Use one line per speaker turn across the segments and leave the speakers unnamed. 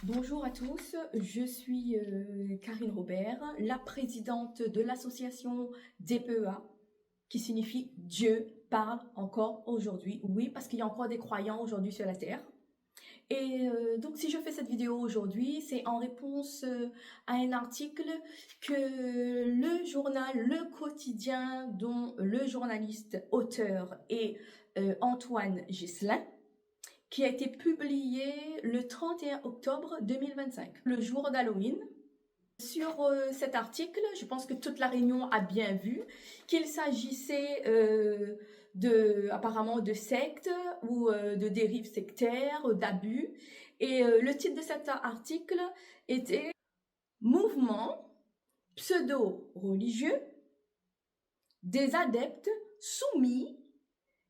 Bonjour à tous, je suis Karine Robert, la présidente de l'association DPEA, qui signifie Dieu parle encore aujourd'hui. Oui, parce qu'il y a encore des croyants aujourd'hui sur la terre. Et donc si je fais cette vidéo aujourd'hui, c'est en réponse à un article que le journal Le Quotidien, dont le journaliste auteur est Antoine Geslin, qui a été publié le 31 octobre 2025, le jour d'Halloween. Sur cet article, je pense que toute la Réunion a bien vu qu'il s'agissait apparemment de sectes ou de dérives sectaires, d'abus. Et le titre de cet article était Mouvement pseudo-religieux des adeptes soumis,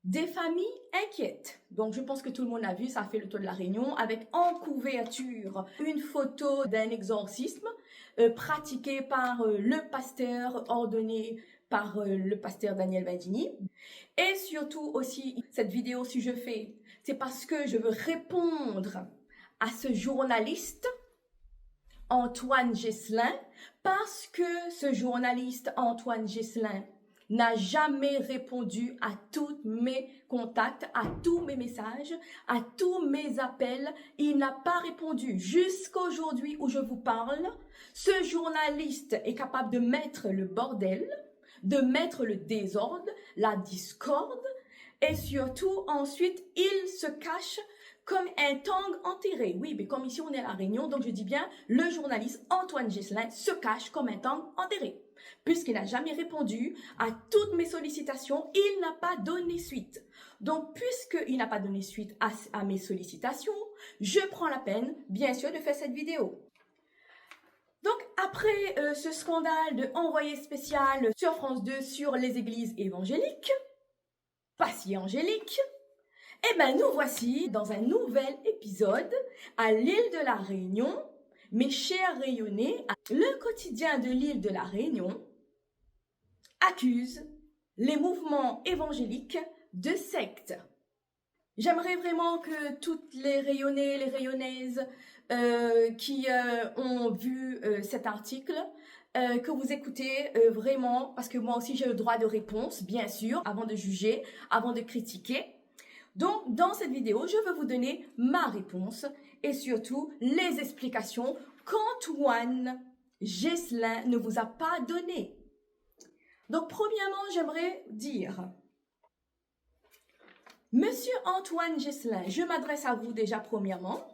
des familles inquiètes. Donc je pense que tout le monde a vu, ça a fait le tour de la Réunion, avec en couverture une photo d'un exorcisme pratiqué par le pasteur, ordonné par le pasteur Daniel Bandini. Et surtout aussi, cette vidéo, si je fais, c'est parce que je veux répondre à ce journaliste Antoine Geslin, parce que ce journaliste Antoine Geslin n'a jamais répondu à tous mes contacts, à tous mes messages, à tous mes appels. Il n'a pas répondu. Jusqu'aujourd'hui où je vous parle, ce journaliste est capable de mettre le bordel, de mettre le désordre, la discorde, et surtout, ensuite, il se cache comme un tang enterré. Oui, mais comme ici on est à La Réunion, donc je dis bien, le journaliste Antoine Geslin se cache comme un tang enterré. Puisqu'il n'a jamais répondu à toutes mes sollicitations, il n'a pas donné suite. Donc, puisqu'il n'a pas donné suite à mes sollicitations, je prends la peine, bien sûr, de faire cette vidéo. Donc, après ce scandale de envoyé spécial sur France 2 sur les églises évangéliques, pas si angéliques, eh bien, nous voici dans un nouvel épisode à l'île de la Réunion. Mes chers Rayonnais, le quotidien de l'île de la Réunion accuse les mouvements évangéliques de secte. J'aimerais vraiment que toutes les Rayonnais, les Rayonnaises qui ont vu cet article, que vous écoutez vraiment, parce que moi aussi j'ai le droit de réponse, bien sûr, avant de juger, avant de critiquer. Donc, dans cette vidéo, je veux vous donner ma réponse et surtout les explications qu'Antoine Geslin ne vous a pas données. Donc, premièrement, j'aimerais dire, Monsieur Antoine Geslin, je m'adresse à vous déjà premièrement,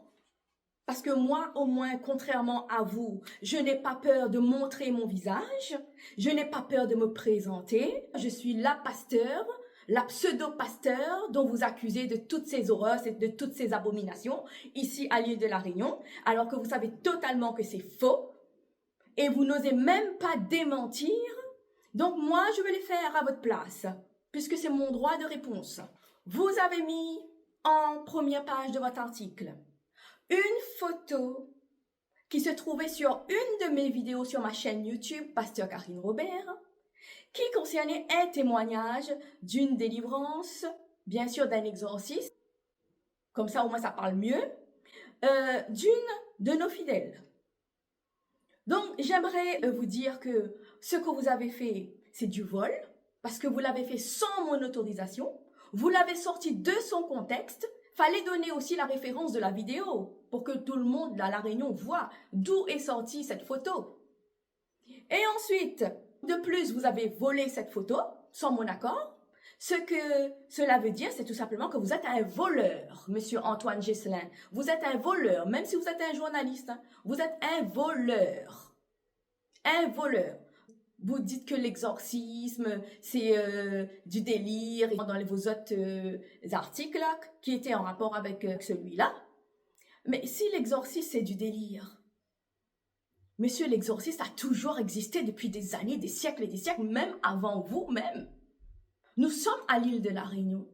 parce que moi, au moins, contrairement à vous, je n'ai pas peur de montrer mon visage, je n'ai pas peur de me présenter, je suis la pasteur, la pseudo-pasteur dont vous accusez de toutes ces horreurs, de toutes ces abominations, ici à l'île de la Réunion, alors que vous savez totalement que c'est faux, et vous n'osez même pas démentir. Donc moi, je vais les faire à votre place, puisque c'est mon droit de réponse. Vous avez mis en première page de votre article une photo qui se trouvait sur une de mes vidéos sur ma chaîne YouTube, Pasteur Karine Robert, qui concernait un témoignage d'une délivrance, bien sûr d'un exorcisme, comme ça au moins ça parle mieux, d'une de nos fidèles. Donc j'aimerais vous dire que ce que vous avez fait, c'est du vol, parce que vous l'avez fait sans mon autorisation, vous l'avez sorti de son contexte. Fallait donner aussi la référence de la vidéo pour que tout le monde à La Réunion voit d'où est sortie cette photo. Et ensuite, de plus, vous avez volé cette photo sans mon accord. Ce que cela veut dire, c'est tout simplement que vous êtes un voleur, monsieur Antoine Geslin. Vous êtes un voleur, même si vous êtes un journaliste. Hein, vous êtes un voleur. Un voleur. Vous dites que l'exorcisme, c'est du délire, et dans vos autres articles là, qui étaient en rapport avec celui-là. Mais si l'exorcisme, c'est du délire, monsieur, l'exorciste a toujours existé depuis des années, des siècles et des siècles, même avant vous-même. Nous sommes à l'île de la Réunion.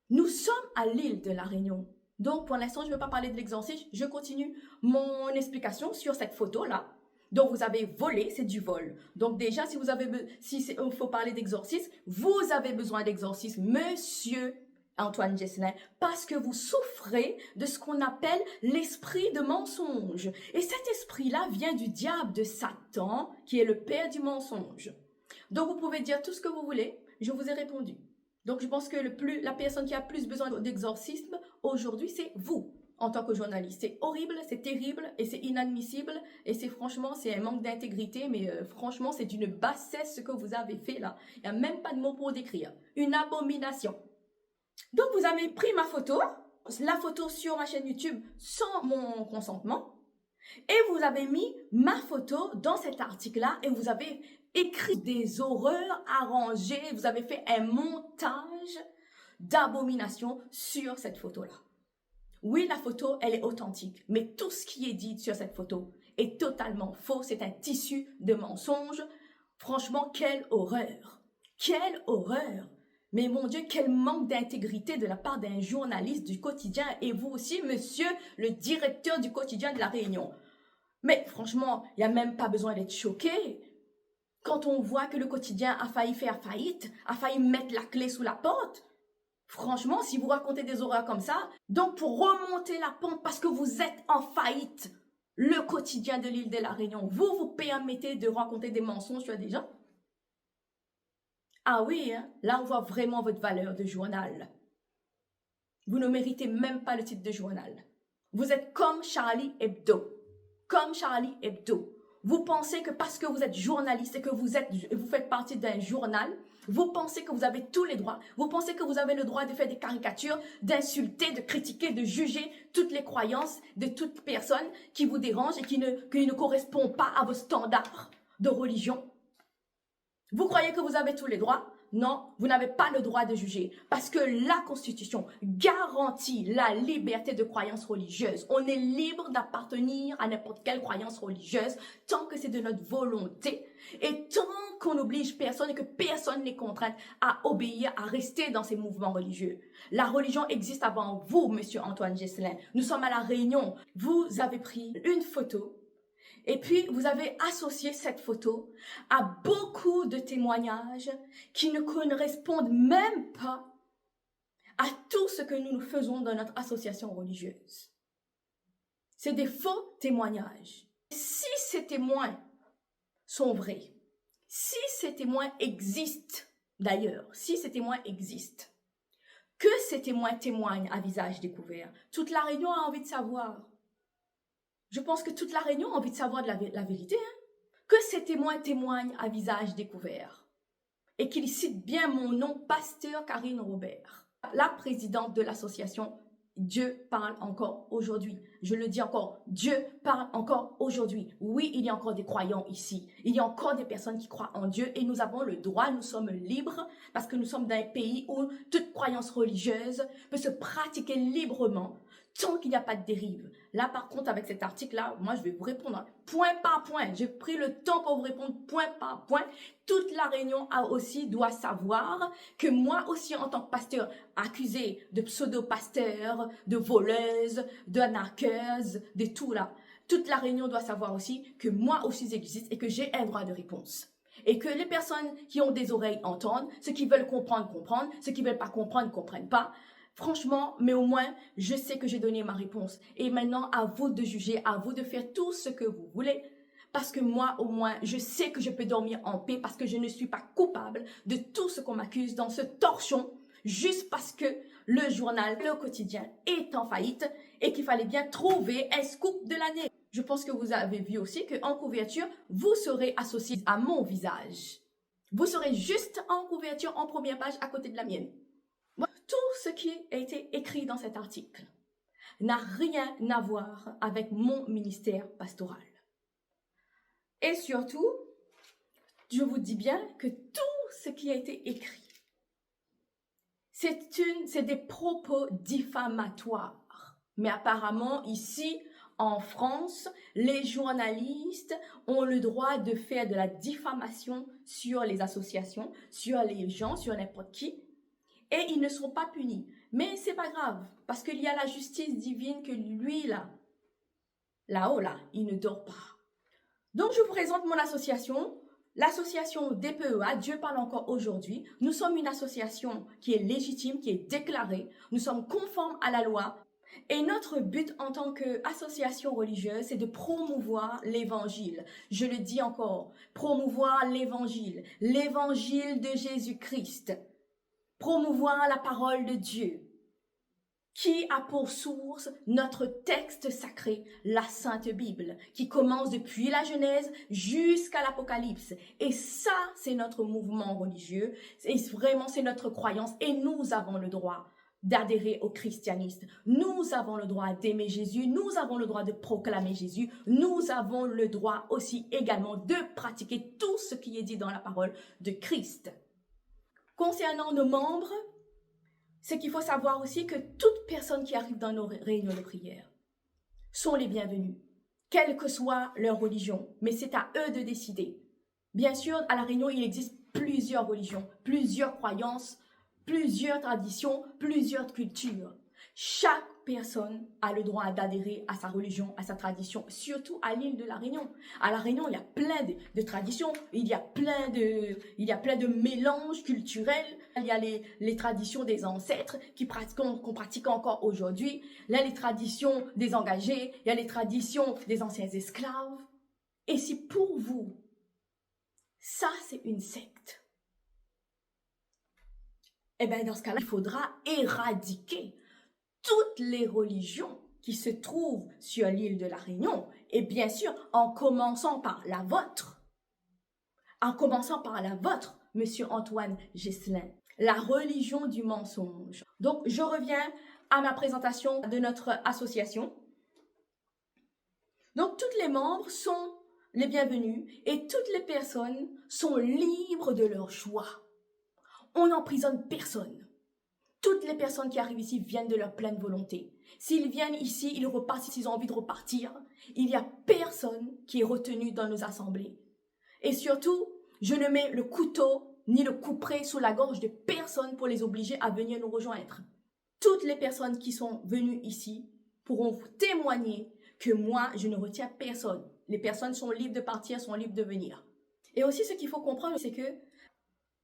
Nous sommes à l'île de la Réunion. Donc, pour l'instant, je ne veux pas parler de l'exorcisme. Je continue mon explication sur cette photo-là. Donc, vous avez volé, c'est du vol. Donc, déjà, si il faut parler d'exorcisme, vous avez besoin d'exorcisme, monsieur Antoine Jesselin, parce que vous souffrez de ce qu'on appelle l'esprit de mensonge. Et cet esprit-là vient du diable, de Satan, qui est le père du mensonge. Donc vous pouvez dire tout ce que vous voulez, je vous ai répondu. Donc je pense que la personne qui a plus besoin d'exorcisme aujourd'hui, c'est vous, en tant que journaliste. C'est horrible, c'est terrible et c'est inadmissible. Et franchement, c'est un manque d'intégrité, mais franchement, c'est d'une bassesse ce que vous avez fait là. Il n'y a même pas de mots pour décrire. Une abomination. Donc, vous avez pris ma photo, la photo sur ma chaîne YouTube sans mon consentement, et vous avez mis ma photo dans cet article-là, et vous avez écrit des horreurs arrangées, vous avez fait un montage d'abomination sur cette photo-là. Oui, la photo, elle est authentique, mais tout ce qui est dit sur cette photo est totalement faux, c'est un tissu de mensonges. Franchement, quelle horreur! Quelle horreur! Mais mon Dieu, quel manque d'intégrité de la part d'un journaliste du quotidien, et vous aussi, monsieur le directeur du quotidien de La Réunion. Mais franchement, il n'y a même pas besoin d'être choqué. Quand on voit que le quotidien a failli faire faillite, a failli mettre la clé sous la porte, franchement, si vous racontez des horreurs comme ça, donc pour remonter la pente parce que vous êtes en faillite, le quotidien de l'île de La Réunion, vous permettez de raconter des mensonges sur des gens? Ah oui, hein? Là on voit vraiment votre valeur de journal. Vous ne méritez même pas le titre de journal. Vous êtes comme Charlie Hebdo. Comme Charlie Hebdo. Vous pensez que parce que vous êtes journaliste et que vous faites partie d'un journal, vous pensez que vous avez tous les droits. Vous pensez que vous avez le droit de faire des caricatures, d'insulter, de critiquer, de juger toutes les croyances de toute personne qui vous dérange et qui ne correspond pas à vos standards de religion. Vous croyez que vous avez tous les droits? Non, vous n'avez pas le droit de juger parce que la Constitution garantit la liberté de croyance religieuse. On est libre d'appartenir à n'importe quelle croyance religieuse tant que c'est de notre volonté et tant qu'on n'oblige personne et que personne n'est contraint à obéir, à rester dans ces mouvements religieux. La religion existe avant vous, monsieur Antoine Jesselin. Nous sommes à La Réunion. Vous avez pris une photo et puis, vous avez associé cette photo à beaucoup de témoignages qui ne correspondent même pas à tout ce que nous faisons dans notre association religieuse. C'est des faux témoignages. Si ces témoins sont vrais, si ces témoins existent d'ailleurs, si ces témoins existent, que ces témoins témoignent à visage découvert, toute la Réunion a envie de savoir. Je pense que toute la Réunion a envie de savoir de la vérité, hein? Que ces témoins témoignent à visage découvert et qu'ils citent bien mon nom, Pasteur Karine Robert, la présidente de l'association Dieu parle encore aujourd'hui. Je le dis encore, Dieu parle encore aujourd'hui. Oui, il y a encore des croyants ici. Il y a encore des personnes qui croient en Dieu et nous avons le droit, nous sommes libres parce que nous sommes dans un pays où toute croyance religieuse peut se pratiquer librement tant qu'il n'y a pas de dérive. Là, par contre, avec cet article-là, moi, je vais vous répondre point par point. J'ai pris le temps pour vous répondre point par point. Toute la Réunion doit savoir que moi aussi, en tant que pasteur, accusé de pseudo-pasteur, de voleuse, d'arnaqueuse, de tout là, toute la Réunion doit savoir aussi que moi aussi j'existe et que j'ai un droit de réponse. Et que les personnes qui ont des oreilles entendent, ceux qui veulent comprendre, comprennent, ceux qui veulent pas comprendre, comprennent pas. Franchement, mais au moins, je sais que j'ai donné ma réponse. Et maintenant, à vous de juger, à vous de faire tout ce que vous voulez. Parce que moi, au moins, je sais que je peux dormir en paix parce que je ne suis pas coupable de tout ce qu'on m'accuse dans ce torchon, juste parce que le journal, le quotidien est en faillite et qu'il fallait bien trouver un scoop de l'année. Je pense que vous avez vu aussi qu'en couverture, vous serez associé à mon visage. Vous serez juste en couverture, en première page, à côté de la mienne. Tout ce qui a été écrit dans cet article n'a rien à voir avec mon ministère pastoral. Et surtout, je vous dis bien que tout ce qui a été écrit, c'est des propos diffamatoires. Mais apparemment, ici, en France, les journalistes ont le droit de faire de la diffamation sur les associations, sur les gens, sur n'importe qui. Et ils ne seront pas punis. Mais c'est pas grave, parce qu'il y a la justice divine que lui, là-haut, il ne dort pas. Donc, je vous présente mon association. L'association DPEA, Dieu parle encore aujourd'hui, nous sommes une association qui est légitime, qui est déclarée, nous sommes conformes à la loi. Et notre but en tant qu'association religieuse, c'est de promouvoir l'évangile. Je le dis encore, promouvoir l'évangile de Jésus-Christ, promouvoir la parole de Dieu, qui a pour source notre texte sacré, la Sainte Bible, qui commence depuis la Genèse jusqu'à l'Apocalypse. Et ça, c'est notre mouvement religieux, et vraiment, c'est notre croyance, et nous avons le droit d'adhérer au christianisme. Nous avons le droit d'aimer Jésus, nous avons le droit de proclamer Jésus, nous avons le droit aussi également de pratiquer tout ce qui est dit dans la parole de Christ. Concernant nos membres, c'est qu'il faut savoir aussi que toute personne qui arrive dans nos réunions de prière sont les bienvenus, quelle que soit leur religion, mais c'est à eux de décider. Bien sûr, à la réunion, il existe plusieurs religions, plusieurs croyances, plusieurs traditions, plusieurs cultures. Chaque personne a le droit d'adhérer à sa religion, à sa tradition, surtout à l'île de la Réunion. À la Réunion, il y a plein de traditions, il y a plein de mélanges culturels. Il y a les traditions des ancêtres qu'on pratique encore aujourd'hui. Il y a les traditions des engagés, il y a les traditions des anciens esclaves. Et si pour vous, ça c'est une secte, eh bien, dans ce cas-là, il faudra éradiquer toutes les religions qui se trouvent sur l'île de la Réunion. Et bien sûr, en commençant par la vôtre. En commençant par la vôtre, Monsieur Antoine Gesselin. La religion du mensonge. Donc, je reviens à ma présentation de notre association. Donc, tous les membres sont les bienvenus et toutes les personnes sont libres de leur choix. On n'emprisonne personne. Toutes les personnes qui arrivent ici viennent de leur pleine volonté. S'ils viennent ici, ils repartent s'ils ont envie de repartir. Il n'y a personne qui est retenu dans nos assemblées. Et surtout, je ne mets le couteau ni le couperet sous la gorge de personne pour les obliger à venir nous rejoindre. Toutes les personnes qui sont venues ici pourront vous témoigner que moi, je ne retiens personne. Les personnes sont libres de partir, sont libres de venir. Et aussi, ce qu'il faut comprendre, c'est que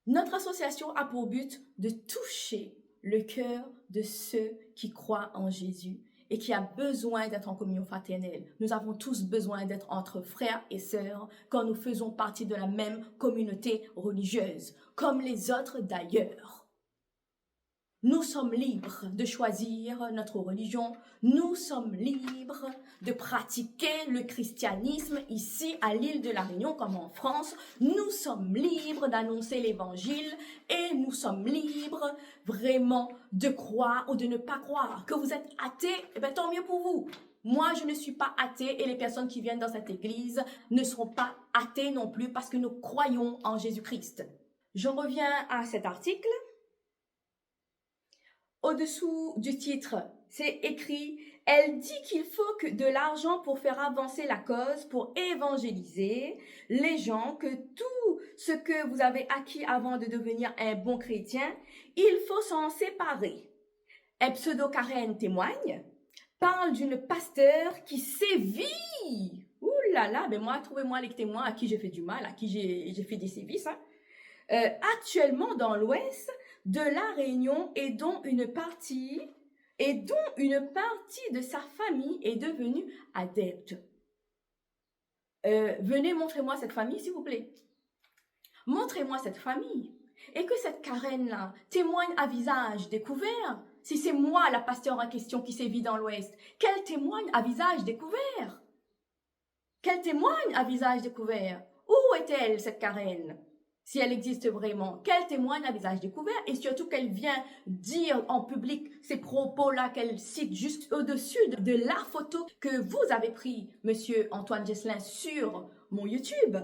notre association a pour but de toucher le cœur de ceux qui croient en Jésus et qui a besoin d'être en communion fraternelle. Nous avons tous besoin d'être entre frères et sœurs quand nous faisons partie de la même communauté religieuse, comme les autres d'ailleurs. Nous sommes libres de choisir notre religion. Nous sommes libres de pratiquer le christianisme ici à l'île de la Réunion comme en France. Nous sommes libres d'annoncer l'évangile et nous sommes libres vraiment de croire ou de ne pas croire. Que vous êtes athée, eh bien, tant mieux pour vous. Moi, je ne suis pas athée et les personnes qui viennent dans cette église ne seront pas athées non plus parce que nous croyons en Jésus-Christ. Je reviens à cet article. Au-dessous du titre, c'est écrit « Elle dit qu'il faut que de l'argent pour faire avancer la cause, pour évangéliser les gens, que tout ce que vous avez acquis avant de devenir un bon chrétien, il faut s'en séparer. » Un pseudo-Karen témoigne, parle d'une pasteur qui sévit. Ouh là là, ben moi, trouvez-moi les témoins à qui j'ai fait du mal, à qui j'ai fait des sévices. Actuellement dans l'Ouest de la Réunion et dont une partie de sa famille est devenue adepte. Venez, montrez-moi cette famille, s'il vous plaît. Montrez-moi cette famille. Et que cette Karen-là témoigne à visage découvert. Si c'est moi, la pasteur en question, qui sévit dans l'Ouest, qu'elle témoigne à visage découvert. Qu'elle témoigne à visage découvert. Où est-elle, cette Karen ? Si elle existe vraiment, qu'elle témoigne à visage découvert et surtout qu'elle vient dire en public ces propos-là qu'elle cite juste au-dessus de la photo que vous avez pris, Monsieur Antoine Gesselin, sur mon YouTube.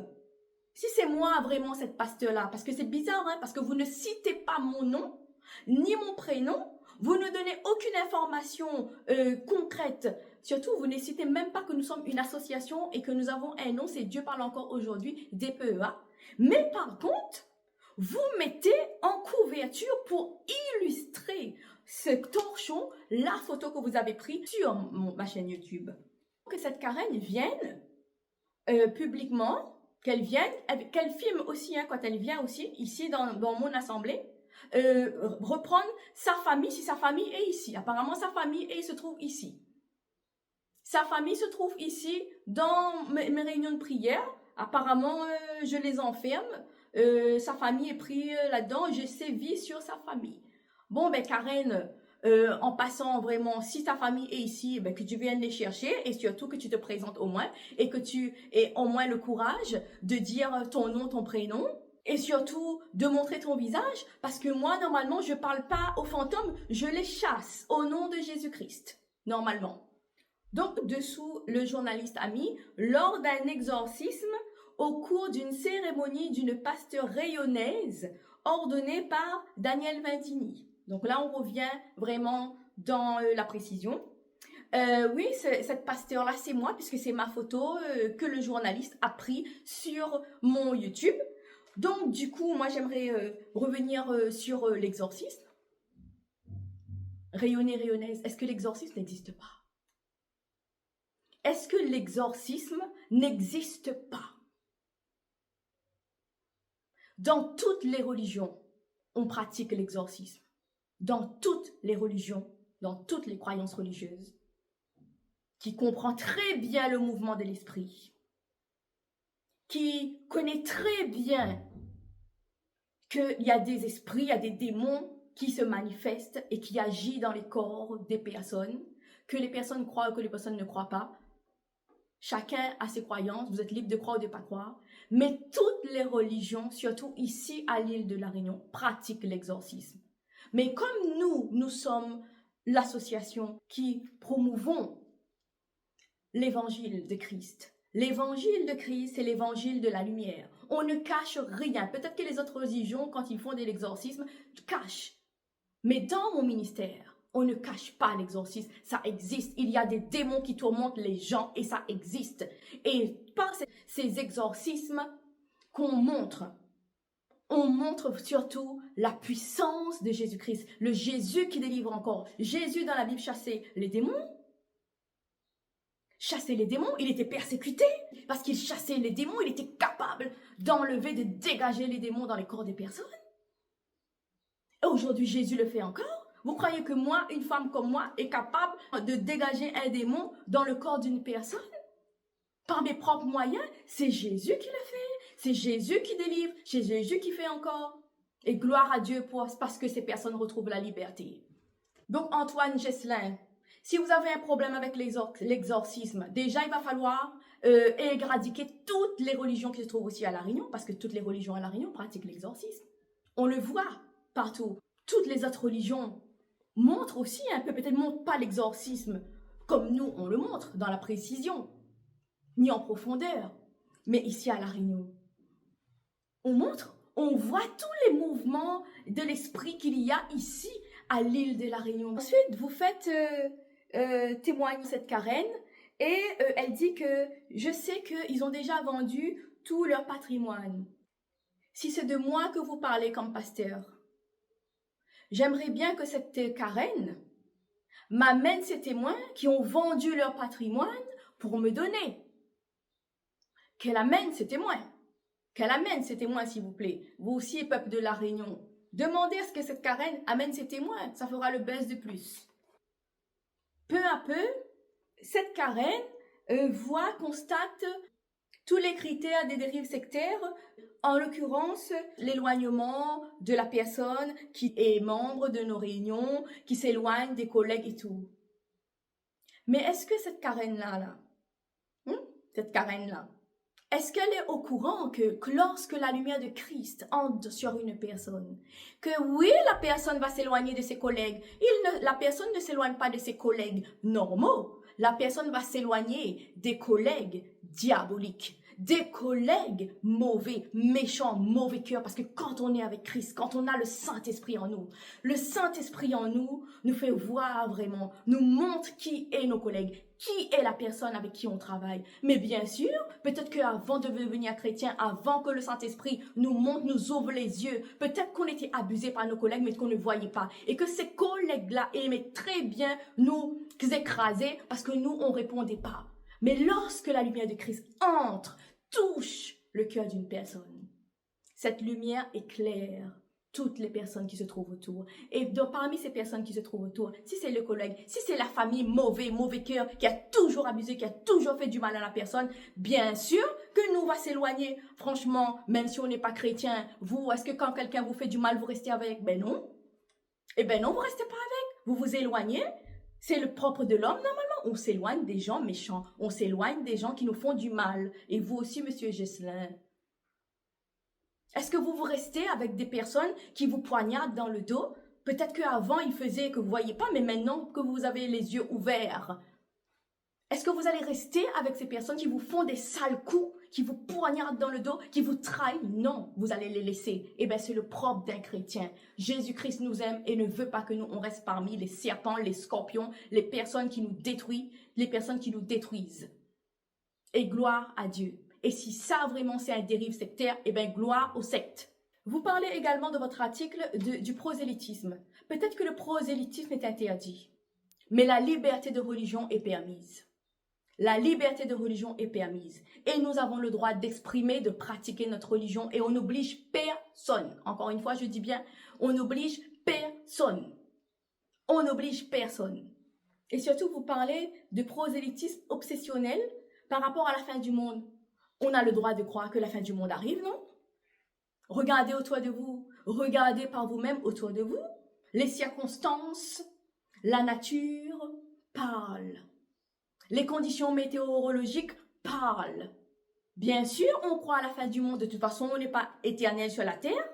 Si c'est moi vraiment cette pasteur-là, parce que c'est bizarre, hein, parce que vous ne citez pas mon nom, ni mon prénom, vous ne donnez aucune information concrète. Surtout, vous ne citez même pas que nous sommes une association et que nous avons un nom, c'est Dieu parle encore aujourd'hui, DPEA. Mais par contre, vous mettez en couverture pour illustrer ce torchon la photo que vous avez prise sur ma chaîne YouTube. Que cette Karen vienne publiquement qu'elle vienne, qu'elle filme aussi, hein, quand elle vient aussi, ici dans mon assemblée, reprendre sa famille, si sa famille est ici. Apparemment, sa famille se trouve ici. Sa famille se trouve ici dans mes réunions de prière. Apparemment, je les enferme. Sa famille est prise là-dedans. Je sévis sur sa famille. Bon, ben Karen, en passant vraiment, si ta famille est ici, ben, que tu viennes les chercher et surtout que tu te présentes au moins et que tu aies au moins le courage de dire ton nom, ton prénom. Et surtout, de montrer ton visage, parce que moi, normalement, je parle pas aux fantômes, je les chasse au nom de Jésus-Christ, normalement. Donc, dessous, le journaliste a mis, lors d'un exorcisme, au cours d'une cérémonie d'une pasteur rayonnaise, ordonnée par Daniel Vindini. Donc là, on revient vraiment dans la précision. Oui, cette pasteur-là, c'est moi, puisque c'est ma photo que le journaliste a pris sur mon YouTube. Donc, du coup, moi, j'aimerais revenir sur l'exorcisme. Rayonner, rayonnaise, est-ce que l'exorcisme n'existe pas? Est-ce que l'exorcisme n'existe pas? Dans toutes les religions, on pratique l'exorcisme. Dans toutes les religions, dans toutes les croyances religieuses, qui comprend très bien le mouvement de l'esprit, qui connaît très bien qu'il y a des esprits, il y a des démons qui se manifestent et qui agissent dans les corps des personnes, que les personnes croient ou que les personnes ne croient pas. Chacun a ses croyances, vous êtes libre de croire ou de ne pas croire. Mais toutes les religions, surtout ici à l'île de la Réunion, pratiquent l'exorcisme. Mais comme nous sommes l'association qui promouvons l'évangile de Christ. L'évangile de Christ, c'est l'évangile de la lumière. On ne cache rien. Peut-être que les autres religions, quand ils font de l'exorcisme, cachent. Mais dans mon ministère, on ne cache pas l'exorcisme. Ça existe. Il y a des démons qui tourmentent les gens et ça existe. Et par ces exorcismes qu'on montre, on montre surtout la puissance de Jésus-Christ. Le Jésus qui délivre encore. Jésus dans la Bible chassait les démons. Chasser les démons, il était persécuté parce qu'il chassait les démons, il était capable d'enlever, de dégager les démons dans les corps des personnes. Et aujourd'hui, Jésus le fait encore. Vous croyez que moi, une femme comme moi, est capable de dégager un démon dans le corps d'une personne? Par mes propres moyens, c'est Jésus qui le fait, c'est Jésus qui délivre, c'est Jésus qui fait encore. Et gloire à Dieu parce que ces personnes retrouvent la liberté. Donc Antoine Gesselin, si vous avez un problème avec l'exorcisme, déjà il va falloir éradiquer toutes les religions qui se trouvent aussi à La Réunion, parce que toutes les religions à La Réunion pratiquent l'exorcisme. On le voit partout. Toutes les autres religions montrent aussi un peu, peut-être ne montrent pas l'exorcisme comme nous on le montre, dans la précision, ni en profondeur. Mais ici à La Réunion, on montre, on voit tous les mouvements de l'esprit qu'il y a ici à l'île de La Réunion. Ensuite, vous faites témoigne cette Karen et elle dit que je sais qu'ils ont déjà vendu tout leur patrimoine. Si c'est de moi que vous parlez comme pasteur, j'aimerais bien que cette Karen m'amène ces témoins qui ont vendu leur patrimoine pour me donner. Qu'elle amène ces témoins. Qu'elle amène ces témoins, s'il vous plaît. Vous aussi, peuple de La Réunion. Demandez à ce que cette Karen amène ses témoins. Ça fera le buzz de plus. Peu à peu, cette Karen constate tous les critères des dérives sectaires, en l'occurrence l'éloignement de la personne qui est membre de nos réunions, qui s'éloigne des collègues et tout. Mais est-ce que cette Karen-là, est-ce qu'elle est au courant que lorsque la lumière de Christ entre sur une personne, que oui, la personne va s'éloigner de ses collègues, la personne ne s'éloigne pas de ses collègues normaux, la personne va s'éloigner des collègues diaboliques, des collègues mauvais, méchants, mauvais cœur, parce que quand on est avec Christ, quand on a le Saint-Esprit en nous, le Saint-Esprit en nous fait voir vraiment, nous montre qui est nos collègues, qui est la personne avec qui on travaille. Mais bien sûr, peut-être qu'avant de devenir chrétien, avant que le Saint-Esprit nous montre, nous ouvre les yeux, peut-être qu'on était abusé par nos collègues, mais qu'on ne voyait pas. Et que ces collègues-là aimaient très bien nous écraser parce que nous, on ne répondait pas. Mais lorsque la lumière de Christ entre, touche le cœur d'une personne. Cette lumière éclaire toutes les personnes qui se trouvent autour. Et parmi ces personnes qui se trouvent autour, si c'est le collègue, si c'est la famille mauvais cœur, qui a toujours abusé, qui a toujours fait du mal à la personne, bien sûr que nous va s'éloigner. Franchement, même si on n'est pas chrétien, vous, est-ce que quand quelqu'un vous fait du mal, vous restez avec? Ben non. Eh ben non, vous restez pas avec. Vous vous éloignez. C'est le propre de l'homme, normalement. On s'éloigne des gens méchants. On s'éloigne des gens qui nous font du mal. Et vous aussi, monsieur Ghislain. Est-ce que vous restez avec des personnes qui vous poignardent dans le dos? Peut-être qu'avant, ils faisaient que vous ne voyez pas, mais maintenant que vous avez les yeux ouverts, est-ce que vous allez rester avec ces personnes qui vous font des sales coups, qui vous poignardent dans le dos, qui vous trahissent? Non, vous allez les laisser. Eh bien, c'est le propre d'un chrétien. Jésus-Christ nous aime et ne veut pas que nous, on reste parmi les serpents, les scorpions, les personnes qui nous détruisent, les personnes qui nous détruisent. Et gloire à Dieu. Et si ça vraiment c'est un dérive sectaire, eh bien gloire aux sectes. Vous parlez également de votre article du prosélytisme. Peut-être que le prosélytisme est interdit, mais la liberté de religion est permise. La liberté de religion est permise. Et nous avons le droit d'exprimer, de pratiquer notre religion et on n'oblige personne. Encore une fois, je dis bien, on n'oblige personne. On n'oblige personne. Et surtout, vous parlez de prosélytisme obsessionnel par rapport à la fin du monde. On a le droit de croire que la fin du monde arrive, non? Regardez autour de vous, regardez par vous-même autour de vous. Les circonstances, la nature parlent. Les conditions météorologiques parlent. Bien sûr, on croit à la fin du monde. De toute façon, on n'est pas éternel sur la terre.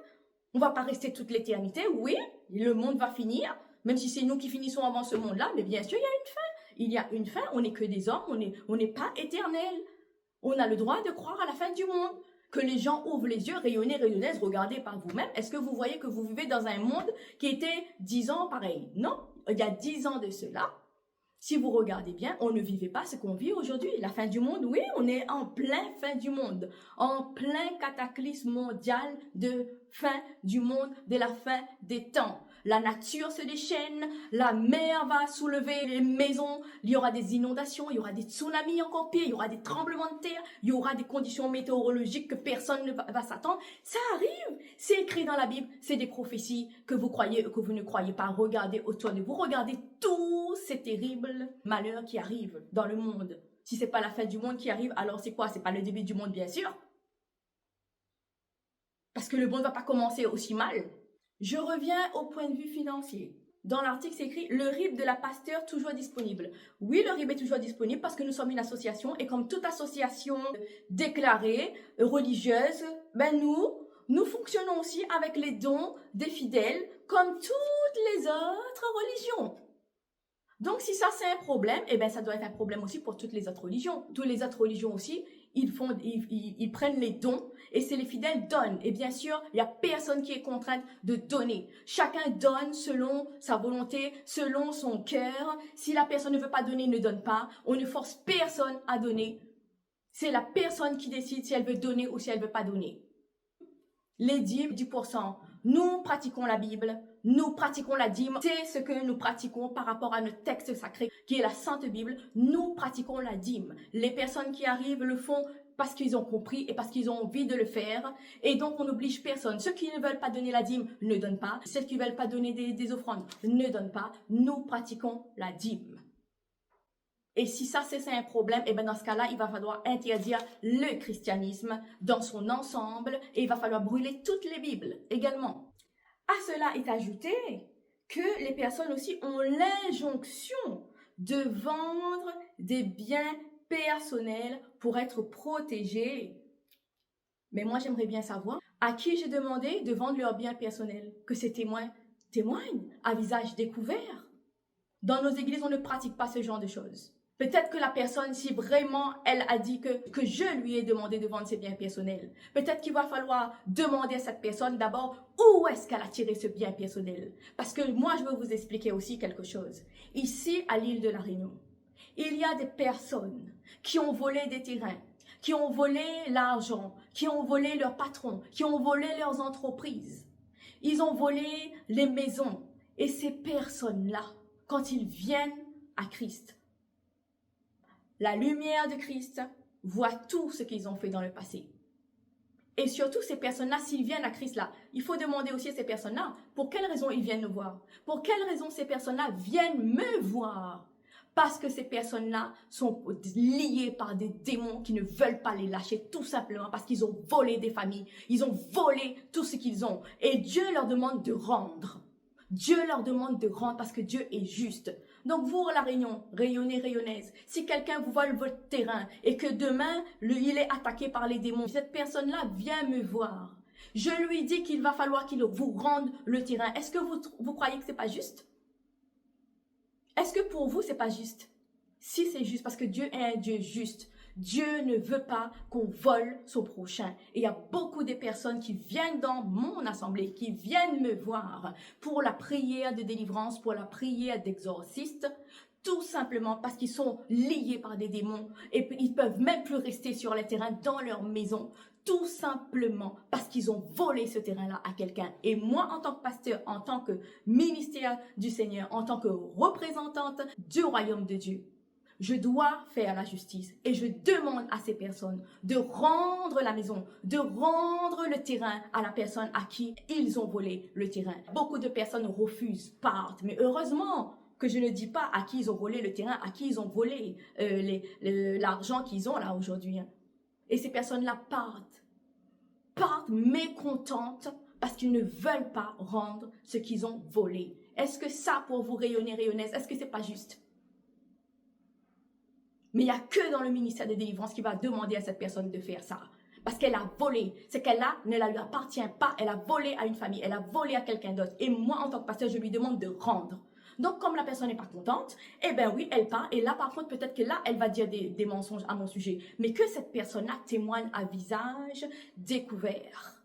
On ne va pas rester toute l'éternité. Oui, le monde va finir, même si c'est nous qui finissons avant ce monde-là. Mais bien sûr, il y a une fin. Il y a une fin. On n'est que des hommes. On n'est pas éternel. On a le droit de croire à la fin du monde. Que les gens ouvrent les yeux, rayonnez, regardez par vous-même. Est-ce que vous voyez que vous vivez dans un monde qui était 10 ans pareil? Non, il y a 10 ans de cela. Si vous regardez bien, on ne vivait pas ce qu'on vit aujourd'hui. La fin du monde, oui, on est en plein fin du monde. En plein cataclysme mondial de fin du monde, de la fin des temps. La nature se déchaîne, la mer va soulever les maisons, il y aura des inondations, il y aura des tsunamis encore pire, il y aura des tremblements de terre, il y aura des conditions météorologiques que personne ne va s'attendre. Ça arrive, c'est écrit dans la Bible, c'est des prophéties que vous croyez ou que vous ne croyez pas. Regardez autour de vous, regardez tous ces terribles malheurs qui arrivent dans le monde. Si c'est pas la fin du monde qui arrive, alors c'est quoi? C'est pas le début du monde, bien sûr. Parce que le monde ne va pas commencer aussi mal. Je reviens au point de vue financier. Dans l'article, c'est écrit « Le RIB de la Pasteur toujours disponible ». Oui, le RIB est toujours disponible parce que nous sommes une association et comme toute association déclarée, religieuse, ben nous fonctionnons aussi avec les dons des fidèles comme toutes les autres religions. Donc, si ça, c'est un problème, eh ben, ça doit être un problème aussi pour toutes les autres religions. Toutes les autres religions aussi, ils prennent les dons et c'est les fidèles donnent. Et bien sûr, il n'y a personne qui est contraint de donner. Chacun donne selon sa volonté, selon son cœur. Si la personne ne veut pas donner, ne donne pas. On ne force personne à donner. C'est la personne qui décide si elle veut donner ou si elle ne veut pas donner. Les dîmes, 10%. Nous pratiquons la Bible, nous pratiquons la dîme. C'est ce que nous pratiquons par rapport à notre texte sacré, qui est la Sainte Bible. Nous pratiquons la dîme. Les personnes qui arrivent le font parce qu'ils ont compris et parce qu'ils ont envie de le faire. Et donc, on n'oblige personne. Ceux qui ne veulent pas donner la dîme ne donnent pas. Ceux qui ne veulent pas donner des offrandes ne donnent pas. Nous pratiquons la dîme. Et si ça, c'est un problème, et bien dans ce cas-là, il va falloir interdire le christianisme dans son ensemble et il va falloir brûler toutes les Bibles également. À cela est ajouté que les personnes aussi ont l'injonction de vendre des biens personnels pour être protégés. Mais moi, j'aimerais bien savoir à qui j'ai demandé de vendre leurs biens personnels, que ces témoins témoignent à visage découvert. Dans nos églises, on ne pratique pas ce genre de choses. Peut-être que la personne, si vraiment elle a dit que je lui ai demandé de vendre ses biens personnels, peut-être qu'il va falloir demander à cette personne d'abord où est-ce qu'elle a tiré ce bien personnel. Parce que moi, je veux vous expliquer aussi quelque chose. Ici, à l'île de la Réunion, il y a des personnes qui ont volé des terrains, qui ont volé l'argent, qui ont volé leurs patrons, qui ont volé leurs entreprises. Ils ont volé les maisons. Et ces personnes-là, quand ils viennent à Christ, la lumière de Christ voit tout ce qu'ils ont fait dans le passé. Et surtout, ces personnes-là, s'ils viennent à Christ là, il faut demander aussi à ces personnes-là, pour quelle raison ils viennent nous voir? Pour quelle raison ces personnes-là viennent me voir? Parce que ces personnes-là sont liées par des démons qui ne veulent pas les lâcher, tout simplement parce qu'ils ont volé des familles, ils ont volé tout ce qu'ils ont. Et Dieu leur demande de rendre. Dieu leur demande de rendre parce que Dieu est juste. Donc vous, La Réunion, rayonnez, rayonnaise, si quelqu'un vous vole votre terrain et que demain, il est attaqué par les démons, cette personne-là vient me voir. Je lui dis qu'il va falloir qu'il vous rende le terrain. Est-ce que vous croyez que ce n'est pas juste? Est-ce que pour vous, ce n'est pas juste? Si c'est juste, parce que Dieu est un Dieu juste. Dieu ne veut pas qu'on vole son prochain. Et il y a beaucoup de personnes qui viennent dans mon assemblée, qui viennent me voir pour la prière de délivrance, pour la prière d'exorciste, tout simplement parce qu'ils sont liés par des démons et ils peuvent même plus rester sur le terrain dans leur maison, tout simplement parce qu'ils ont volé ce terrain-là à quelqu'un. Et moi, en tant que pasteur, en tant que ministère du Seigneur, en tant que représentante du royaume de Dieu, je dois faire la justice et je demande à ces personnes de rendre la maison, de rendre le terrain à la personne à qui ils ont volé le terrain. Beaucoup de personnes refusent, partent, mais heureusement que je ne dis pas à qui ils ont volé le terrain, à qui ils ont volé l'argent qu'ils ont là aujourd'hui. Et ces personnes-là partent mécontentes parce qu'ils ne veulent pas rendre ce qu'ils ont volé. Est-ce que ça, pour vous, rayonner, rayonnaise, est-ce que c'est pas juste? Mais il n'y a que dans le ministère de délivrance qui va demander à cette personne de faire ça. Parce qu'elle a volé. Ce qu'elle a ne la lui appartient pas. Elle a volé à une famille. Elle a volé à quelqu'un d'autre. Et moi, en tant que pasteur, je lui demande de rendre. Donc, comme la personne n'est pas contente, eh bien oui, elle part. Et là, par contre, peut-être que là, elle va dire des mensonges à mon sujet. Mais que cette personne-là témoigne à visage découvert.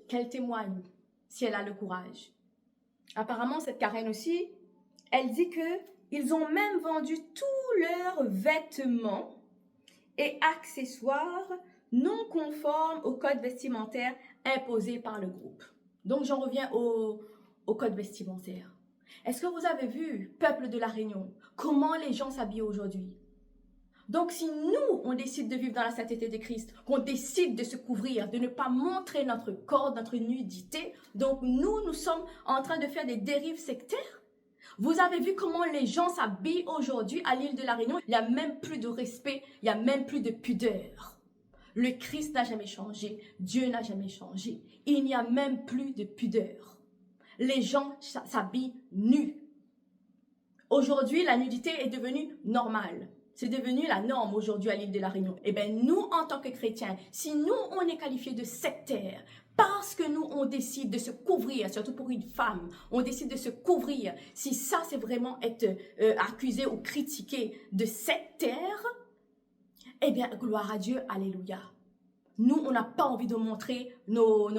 Qu'elle témoigne si elle a le courage. Apparemment, cette Karen aussi, elle dit que ils ont même vendu tous leurs vêtements et accessoires non conformes au code vestimentaire imposé par le groupe. Donc, j'en reviens au code vestimentaire. Est-ce que vous avez vu, peuple de la Réunion, comment les gens s'habillent aujourd'hui? Donc, si nous, on décide de vivre dans la sainteté de Christ, qu'on décide de se couvrir, de ne pas montrer notre corps, notre nudité, donc nous sommes en train de faire des dérives sectaires. Vous avez vu comment les gens s'habillent aujourd'hui à l'île de la Réunion? Il n'y a même plus de respect, il n'y a même plus de pudeur. Le Christ n'a jamais changé, Dieu n'a jamais changé. Il n'y a même plus de pudeur. Les gens s'habillent nus. Aujourd'hui, la nudité est devenue normale. C'est devenu la norme aujourd'hui à l'île de la Réunion. Eh bien, nous, en tant que chrétiens, si nous, on est qualifiés de sectaires, parce que nous, on décide de se couvrir, surtout pour une femme, on décide de se couvrir. Si ça, c'est vraiment être accusé ou critiqué de sectaire, eh bien, gloire à Dieu, alléluia. Nous, on n'a pas envie de montrer nos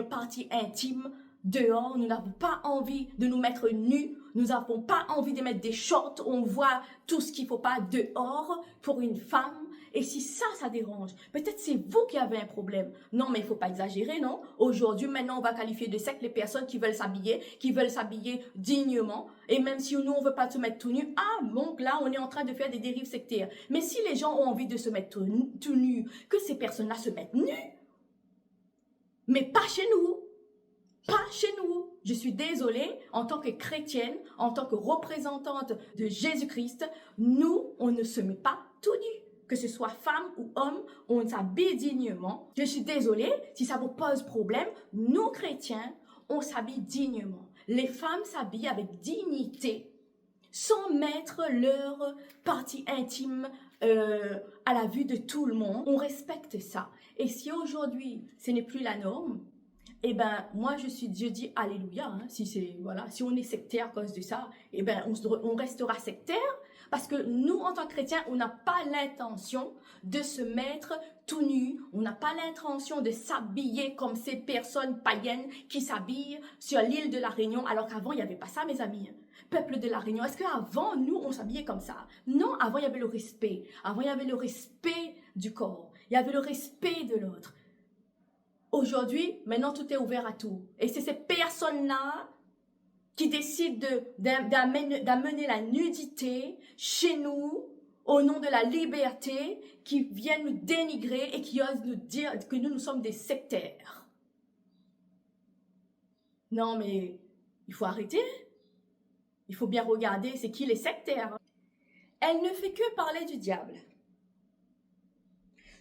parties intimes dehors. Nous n'avons pas envie de nous mettre nus. Nous n'avons pas envie de mettre des shorts où on voit tout ce qu'il ne faut pas dehors pour une femme. Et si ça dérange, peut-être c'est vous qui avez un problème. Non, mais il ne faut pas exagérer, non? Aujourd'hui, maintenant, on va qualifier de secte les personnes qui veulent s'habiller dignement. Et même si nous, on ne veut pas se mettre tout nu, donc là, on est en train de faire des dérives sectaires. Mais si les gens ont envie de se mettre tout nus, que ces personnes-là se mettent nus, mais pas chez nous. Pas chez nous. Je suis désolée, en tant que chrétienne, en tant que représentante de Jésus-Christ, nous, on ne se met pas tout nu. Que ce soit femme ou homme, on s'habille dignement. Je suis désolée, si ça vous pose problème, nous, chrétiens, on s'habille dignement. Les femmes s'habillent avec dignité, sans mettre leur partie intime à la vue de tout le monde. On respecte ça. Et si aujourd'hui, ce n'est plus la norme, eh ben, moi, je dis alléluia. Hein, si on est sectaire à cause de ça, eh ben, on restera sectaire parce que nous, en tant que chrétiens, on n'a pas l'intention de se mettre tout nu. On n'a pas l'intention de s'habiller comme ces personnes païennes qui s'habillent sur l'île de la Réunion, alors qu'avant, il n'y avait pas ça, mes amis. Peuple de la Réunion, est-ce qu'avant, nous, on s'habillait comme ça? Non, avant, il y avait le respect. Avant, il y avait le respect du corps. Il y avait le respect de l'autre. Aujourd'hui, maintenant, tout est ouvert à tout. Et c'est ces personnes-là qui décident d'amener la nudité chez nous, au nom de la liberté, qui viennent nous dénigrer et qui osent nous dire que nous sommes des sectaires. Non, mais il faut arrêter. Il faut bien regarder c'est qui les sectaires. Elle ne fait que parler du diable.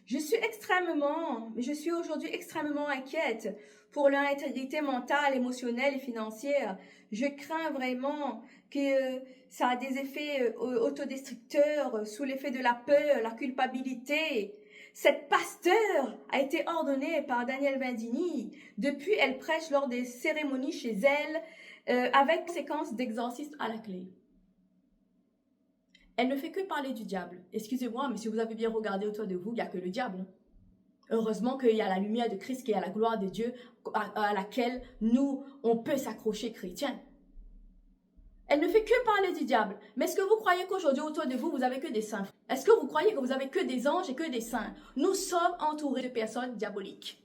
Je suis aujourd'hui extrêmement inquiète pour leur intégrité mentale, émotionnelle et financière. Je crains vraiment que ça a des effets autodestructeurs sous l'effet de la peur, la culpabilité. Cette pasteur a été ordonnée par Danielle Bandini. Depuis, elle prêche lors des cérémonies chez elle avec séquence d'exorcisme à la clé. Elle ne fait que parler du diable. Excusez-moi, mais si vous avez bien regardé autour de vous, il n'y a que le diable. Heureusement qu'il y a la lumière de Christ qui est à la gloire de Dieu à laquelle nous, on peut s'accrocher chrétiens. Elle ne fait que parler du diable. Mais est-ce que vous croyez qu'aujourd'hui autour de vous, vous avez que des saints? Est-ce que vous croyez que vous avez que des anges et que des saints? Nous sommes entourés de personnes diaboliques.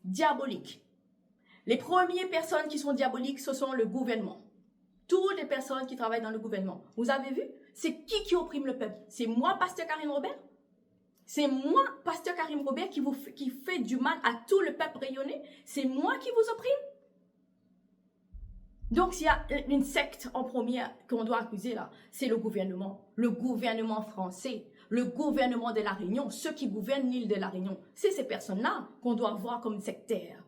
Diaboliques. Les premières personnes qui sont diaboliques, ce sont le gouvernement. Toutes les personnes qui travaillent dans le gouvernement. Vous avez vu? C'est qui opprime le peuple? C'est moi, pasteur Karim Robert? C'est moi, pasteur Karim Robert, qui fait du mal à tout le peuple rayonné? C'est moi qui vous opprime? Donc, s'il y a une secte en première qu'on doit accuser là, c'est le gouvernement français, le gouvernement de La Réunion, ceux qui gouvernent l'île de La Réunion. C'est ces personnes-là qu'on doit voir comme sectaires,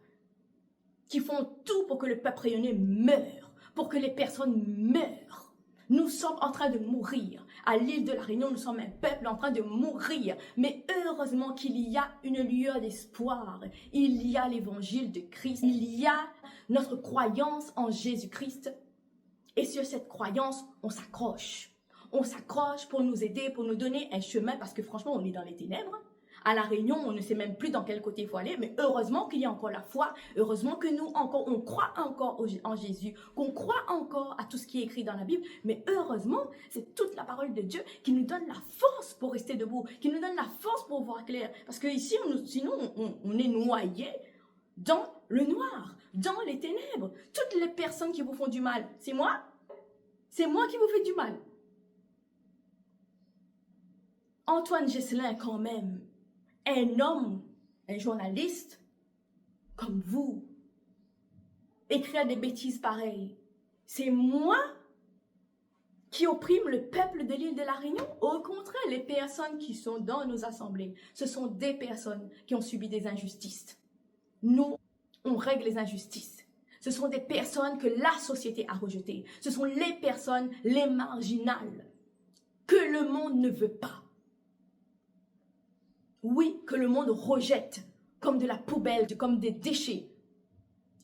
qui font tout pour que le peuple rayonnais meure, pour que les personnes meurent. Nous sommes en train de mourir. À l'île de La Réunion, nous sommes un peuple en train de mourir. Mais heureusement qu'il y a une lueur d'espoir. Il y a l'évangile de Christ. Il y a notre croyance en Jésus-Christ. Et sur cette croyance, on s'accroche. On s'accroche pour nous aider, pour nous donner un chemin. Parce que franchement, on est dans les ténèbres. À La Réunion, on ne sait même plus dans quel côté il faut aller, mais heureusement qu'il y a encore la foi, heureusement que nous encore, on croit encore en Jésus, qu'on croit encore à tout ce qui est écrit dans la Bible, mais heureusement, c'est toute la parole de Dieu qui nous donne la force pour rester debout, qui nous donne la force pour voir clair, parce que ici, sinon, on est noyé dans le noir, dans les ténèbres. Toutes les personnes qui vous font du mal, c'est moi qui vous fais du mal. Antoine Gesselin, quand même, un homme, un journaliste, comme vous, écrire des bêtises pareilles, c'est moi qui opprime le peuple de l'île de La Réunion? Au contraire, les personnes qui sont dans nos assemblées, ce sont des personnes qui ont subi des injustices. Nous, on règle les injustices. Ce sont des personnes que la société a rejetées. Ce sont les personnes, les marginales, que le monde ne veut pas. Oui, que le monde rejette comme de la poubelle, comme des déchets.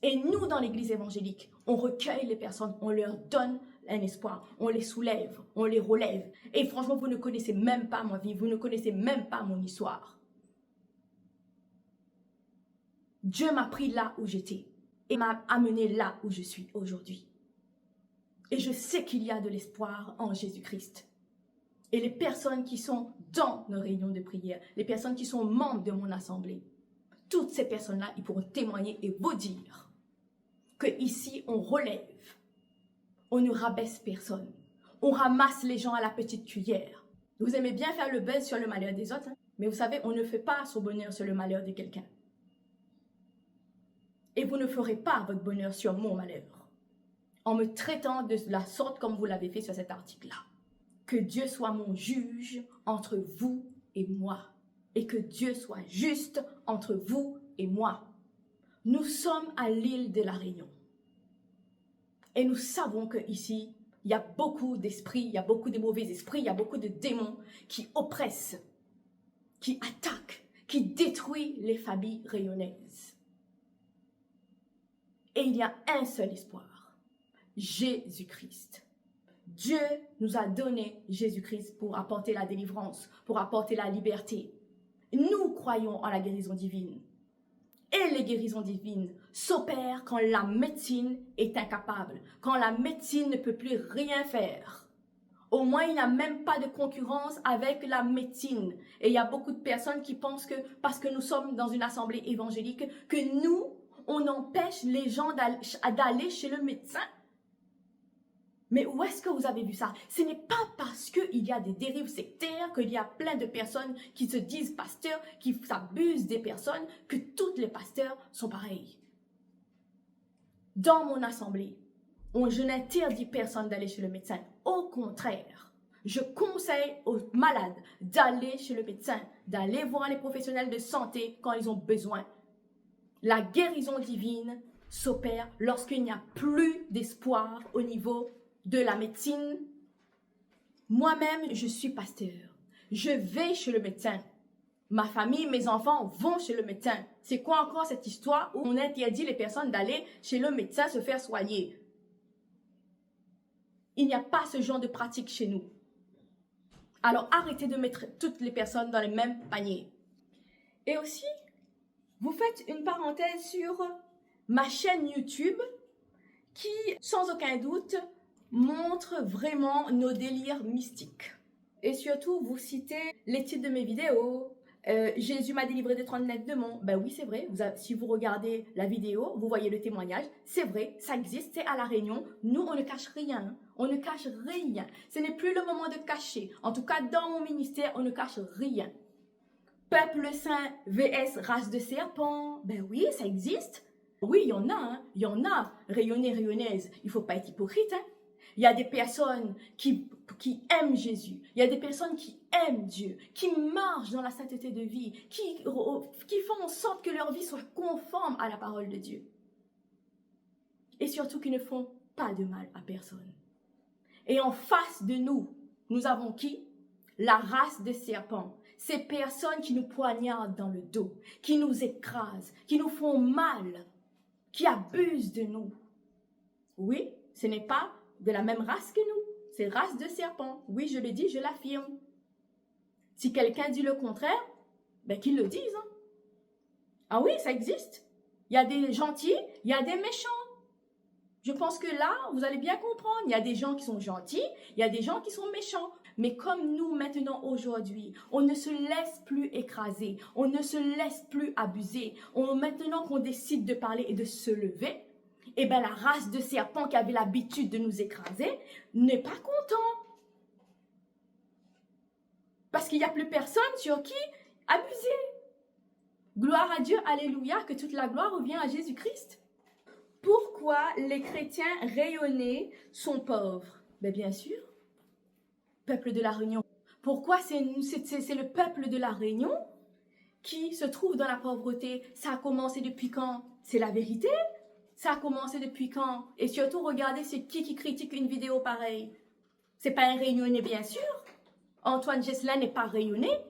Et nous, dans l'église évangélique, on recueille les personnes, on leur donne un espoir, on les soulève, on les relève. Et franchement, vous ne connaissez même pas ma vie, vous ne connaissez même pas mon histoire. Dieu m'a pris là où j'étais et m'a amené là où je suis aujourd'hui. Et je sais qu'il y a de l'espoir en Jésus-Christ. Et les personnes qui sont dans nos réunions de prière, les personnes qui sont membres de mon assemblée, toutes ces personnes-là, ils pourront témoigner et vous dire que ici on relève, on ne rabaisse personne, on ramasse les gens à la petite cuillère. Vous aimez bien faire le buzz sur le malheur des autres, hein? Mais vous savez, on ne fait pas son bonheur sur le malheur de quelqu'un. Et vous ne ferez pas votre bonheur sur mon malheur, en me traitant de la sorte comme vous l'avez fait sur cet article-là. Que Dieu soit mon juge entre vous et moi. Et que Dieu soit juste entre vous et moi. Nous sommes à l'île de La Réunion. Et nous savons qu'ici, il y a beaucoup d'esprits, il y a beaucoup de mauvais esprits, il y a beaucoup de démons qui oppressent, qui attaquent, qui détruisent les familles rayonnaises. Et il y a un seul espoir, Jésus-Christ. Dieu nous a donné Jésus-Christ pour apporter la délivrance, pour apporter la liberté. Nous croyons en la guérison divine. Et les guérisons divines s'opèrent quand la médecine est incapable, quand la médecine ne peut plus rien faire. Au moins, il n'y a même pas de concurrence avec la médecine. Et il y a beaucoup de personnes qui pensent que parce que nous sommes dans une assemblée évangélique, que nous, on empêche les gens d'aller chez le médecin. Mais où est-ce que vous avez vu ça? Ce n'est pas parce qu'il y a des dérives sectaires, qu'il y a plein de personnes qui se disent pasteurs, qui s'abusent des personnes, que tous les pasteurs sont pareils. Dans mon assemblée, je n'interdis personne d'aller chez le médecin. Au contraire, je conseille aux malades d'aller chez le médecin, d'aller voir les professionnels de santé quand ils ont besoin. La guérison divine s'opère lorsqu'il n'y a plus d'espoir au niveau de la médecine. Moi-même, je suis pasteur. Je vais chez le médecin. Ma famille, mes enfants vont chez le médecin. C'est quoi encore cette histoire où on interdit les personnes d'aller chez le médecin se faire soigner? Il n'y a pas ce genre de pratique chez nous. Alors arrêtez de mettre toutes les personnes dans le même panier. Et aussi, vous faites une parenthèse sur ma chaîne YouTube qui, sans aucun doute, montre vraiment nos délires mystiques. Et surtout, vous citez les titres de mes vidéos. Jésus m'a délivré des 39 démons. Ben oui, c'est vrai. Si vous regardez la vidéo, vous voyez le témoignage. C'est vrai, ça existe, c'est à La Réunion. Nous, on ne cache rien. On ne cache rien. Ce n'est plus le moment de cacher. En tout cas, dans mon ministère, on ne cache rien. Peuple saint vs race de serpent. Ben oui, ça existe. Oui, il y en a, hein. Il y en a. Rayonnais, rayonnaises. Il ne faut pas être hypocrite, hein. Il y a des personnes qui aiment Jésus. Il y a des personnes qui aiment Dieu, qui marchent dans la sainteté de vie, qui font en sorte que leur vie soit conforme à la parole de Dieu. Et surtout qui ne font pas de mal à personne. Et en face de nous, nous avons qui? La race des serpents. Ces personnes qui nous poignardent dans le dos, qui nous écrasent, qui nous font mal, qui abusent de nous. Oui, ce n'est pas de la même race que nous. C'est race de serpent. Oui, je le dis, je l'affirme. Si quelqu'un dit le contraire, ben qu'il le dise. Hein. Ah oui, ça existe. Il y a des gentils, il y a des méchants. Je pense que là, vous allez bien comprendre. Il y a des gens qui sont gentils, il y a des gens qui sont méchants. Mais comme nous, maintenant, aujourd'hui, on ne se laisse plus écraser, on ne se laisse plus abuser. Maintenant qu'on décide de parler et de se lever, eh bien, la race de serpents qui avait l'habitude de nous écraser n'est pas content. Parce qu'il n'y a plus personne sur qui abuser. Gloire à Dieu, alléluia, que toute la gloire revient à Jésus-Christ. Pourquoi les chrétiens rayonnés sont pauvres? Bien sûr, peuple de la Réunion. Pourquoi c'est le peuple de la Réunion qui se trouve dans la pauvreté? Ça a commencé depuis quand? C'est la vérité. Ça a commencé depuis quand? Et surtout, regardez, c'est qui critique une vidéo pareille? C'est pas un Réunionnais, bien sûr. Antoine Geslin n'est pas Réunionnais.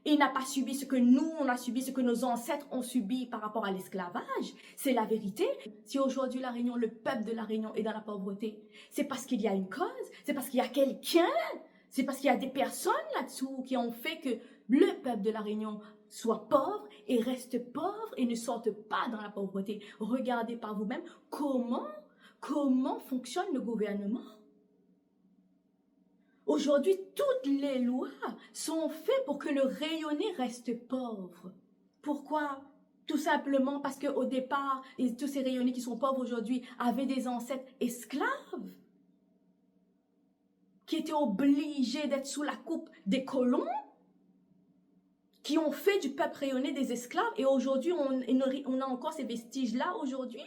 Il n'a pas subi ce que nous, on a subi, ce que nos ancêtres ont subi par rapport à l'esclavage. C'est la vérité. Si aujourd'hui la Réunion, le peuple de la Réunion est dans la pauvreté, c'est parce qu'il y a une cause, c'est parce qu'il y a quelqu'un, c'est parce qu'il y a des personnes là-dessous qui ont fait que le peuple de la Réunion soit pauvre et reste pauvre et ne sorte pas dans la pauvreté. Regardez par vous-même comment fonctionne le gouvernement. Aujourd'hui, toutes les lois sont faites pour que le Rayonnais reste pauvre. Pourquoi? Tout simplement parce qu'au départ, tous ces Rayonnais qui sont pauvres aujourd'hui avaient des ancêtres esclaves qui étaient obligés d'être sous la coupe des colons, qui ont fait du peuple rayonnais des esclaves. Et aujourd'hui, on a encore ces vestiges-là aujourd'hui.